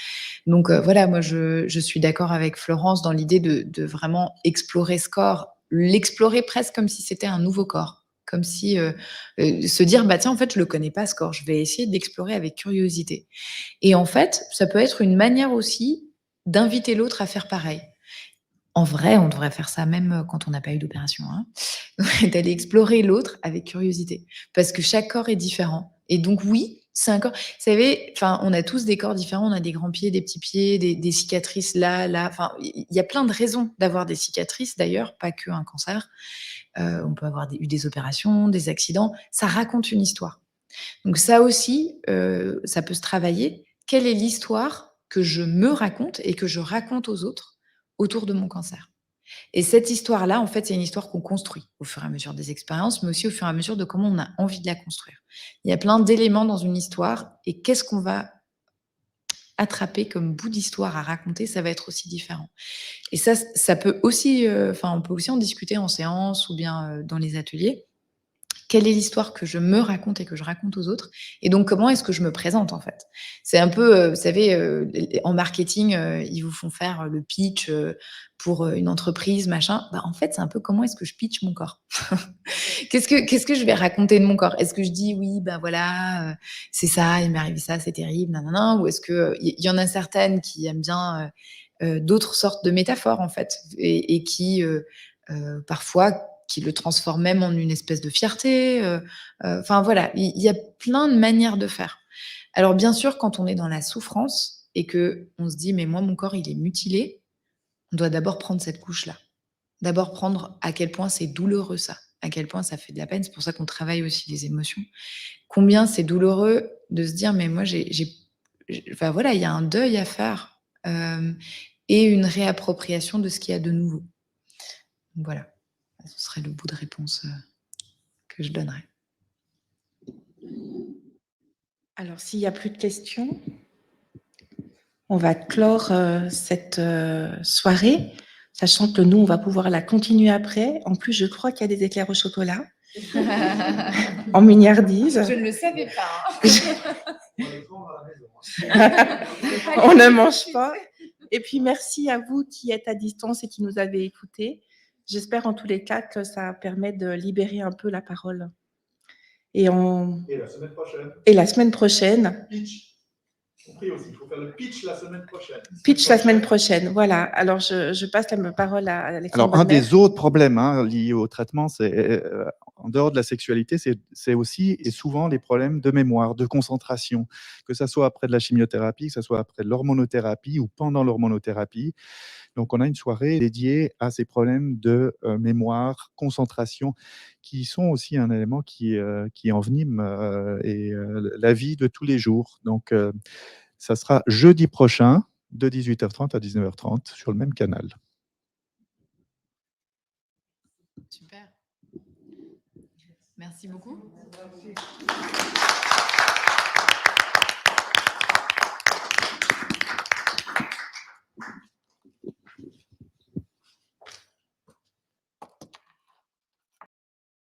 Speaker 3: Donc voilà, moi je suis d'accord avec Florence dans l'idée de vraiment explorer ce corps, l'explorer presque comme si c'était un nouveau corps. Comme si, se dire: «Bah, tiens, en fait, je le connais pas ce corps, je vais essayer d'explorer avec curiosité» et en fait, ça peut être une manière aussi d'inviter l'autre à faire pareil. En vrai, on devrait faire ça même, quand on n'a pas eu d'opération, hein. D'aller explorer l'autre avec curiosité. Parce que chaque corps est différent et donc oui, c'est un corps vous savez, enfin, on a tous des corps différents, on a des grands pieds, des petits pieds, des cicatrices là, là, enfin, il y a plein de raisons d'avoir des cicatrices d'ailleurs, pas qu'un cancer. On peut avoir eu des opérations, des accidents, ça raconte une histoire. Donc ça aussi, ça peut se travailler. Quelle est l'histoire que je me raconte et que je raconte aux autres autour de mon cancer? Et cette histoire-là, en fait, c'est une histoire qu'on construit au fur et à mesure des expériences, mais aussi au fur et à mesure de comment on a envie de la construire. Il y a plein d'éléments dans une histoire et qu'est-ce qu'on va attraper comme bout d'histoire à raconter, ça va être aussi différent. Et ça peut aussi, on peut aussi en discuter en séance ou bien, dans les ateliers. Quelle est l'histoire que je me raconte et que je raconte aux autres? Et donc comment est-ce que je me présente, en fait? C'est un peu, vous savez, en marketing, ils vous font faire le pitch, pour, une entreprise, machin. Bah, en fait, c'est un peu comment est-ce que je pitch mon corps? Qu'est-ce que je vais raconter de mon corps? Est-ce que je dis: «Oui, bah, voilà, c'est ça, il m'est arrivé ça, c'est terrible, nin ou est-ce que, il y en a certaines qui aiment bien, d'autres sortes de métaphores, en fait et qui, parfois qui le transforme même en une espèce de fierté, enfin voilà, il y a plein de manières de faire. Alors bien sûr, quand on est dans la souffrance et qu'on se dit: «Mais moi, mon corps, il est mutilé», on doit d'abord prendre cette couche-là. D'abord prendre à quel point c'est douloureux ça, à quel point ça fait de la peine. C'est pour ça qu'on travaille aussi les émotions. Combien c'est douloureux de se dire: «Mais moi, enfin voilà, il y a un deuil à faire, et une réappropriation de ce qu'il y a de nouveau». Donc voilà, ce serait le bout de réponse, que je donnerais.
Speaker 1: Alors s'il y a plus de questions, on va clore, cette, soirée. sachant que nous, on va pouvoir la continuer après. En plus, je crois qu'il y a des éclairs au chocolat en mignardise.
Speaker 3: Je ne le savais pas.
Speaker 1: On ne mange pas. Et puis, merci à vous qui êtes à distance et qui nous avez écoutés. J'espère en tous les cas que ça permet de libérer un peu la parole. Et
Speaker 5: la semaine prochaine.
Speaker 1: Et la semaine prochaine.
Speaker 5: Pitch. Compris aussi, il faut faire le pitch la semaine prochaine.
Speaker 1: Pitch la semaine prochaine, voilà. Alors, je passe la parole à Alexandre.
Speaker 5: Alors, un
Speaker 1: Bonnemer.
Speaker 5: des autres problèmes liés au traitement, c'est en dehors de la sexualité, c'est aussi et souvent les problèmes de mémoire, de concentration, que ça soit après de la chimiothérapie, que ça soit après de l'hormonothérapie ou pendant l'hormonothérapie. Donc, on a une soirée dédiée à ces problèmes de mémoire, concentration, qui sont aussi un élément qui envenime la vie de tous les jours. Donc, ça sera jeudi prochain, de 18h30 à 19h30, sur le même canal.
Speaker 3: Super. Merci beaucoup.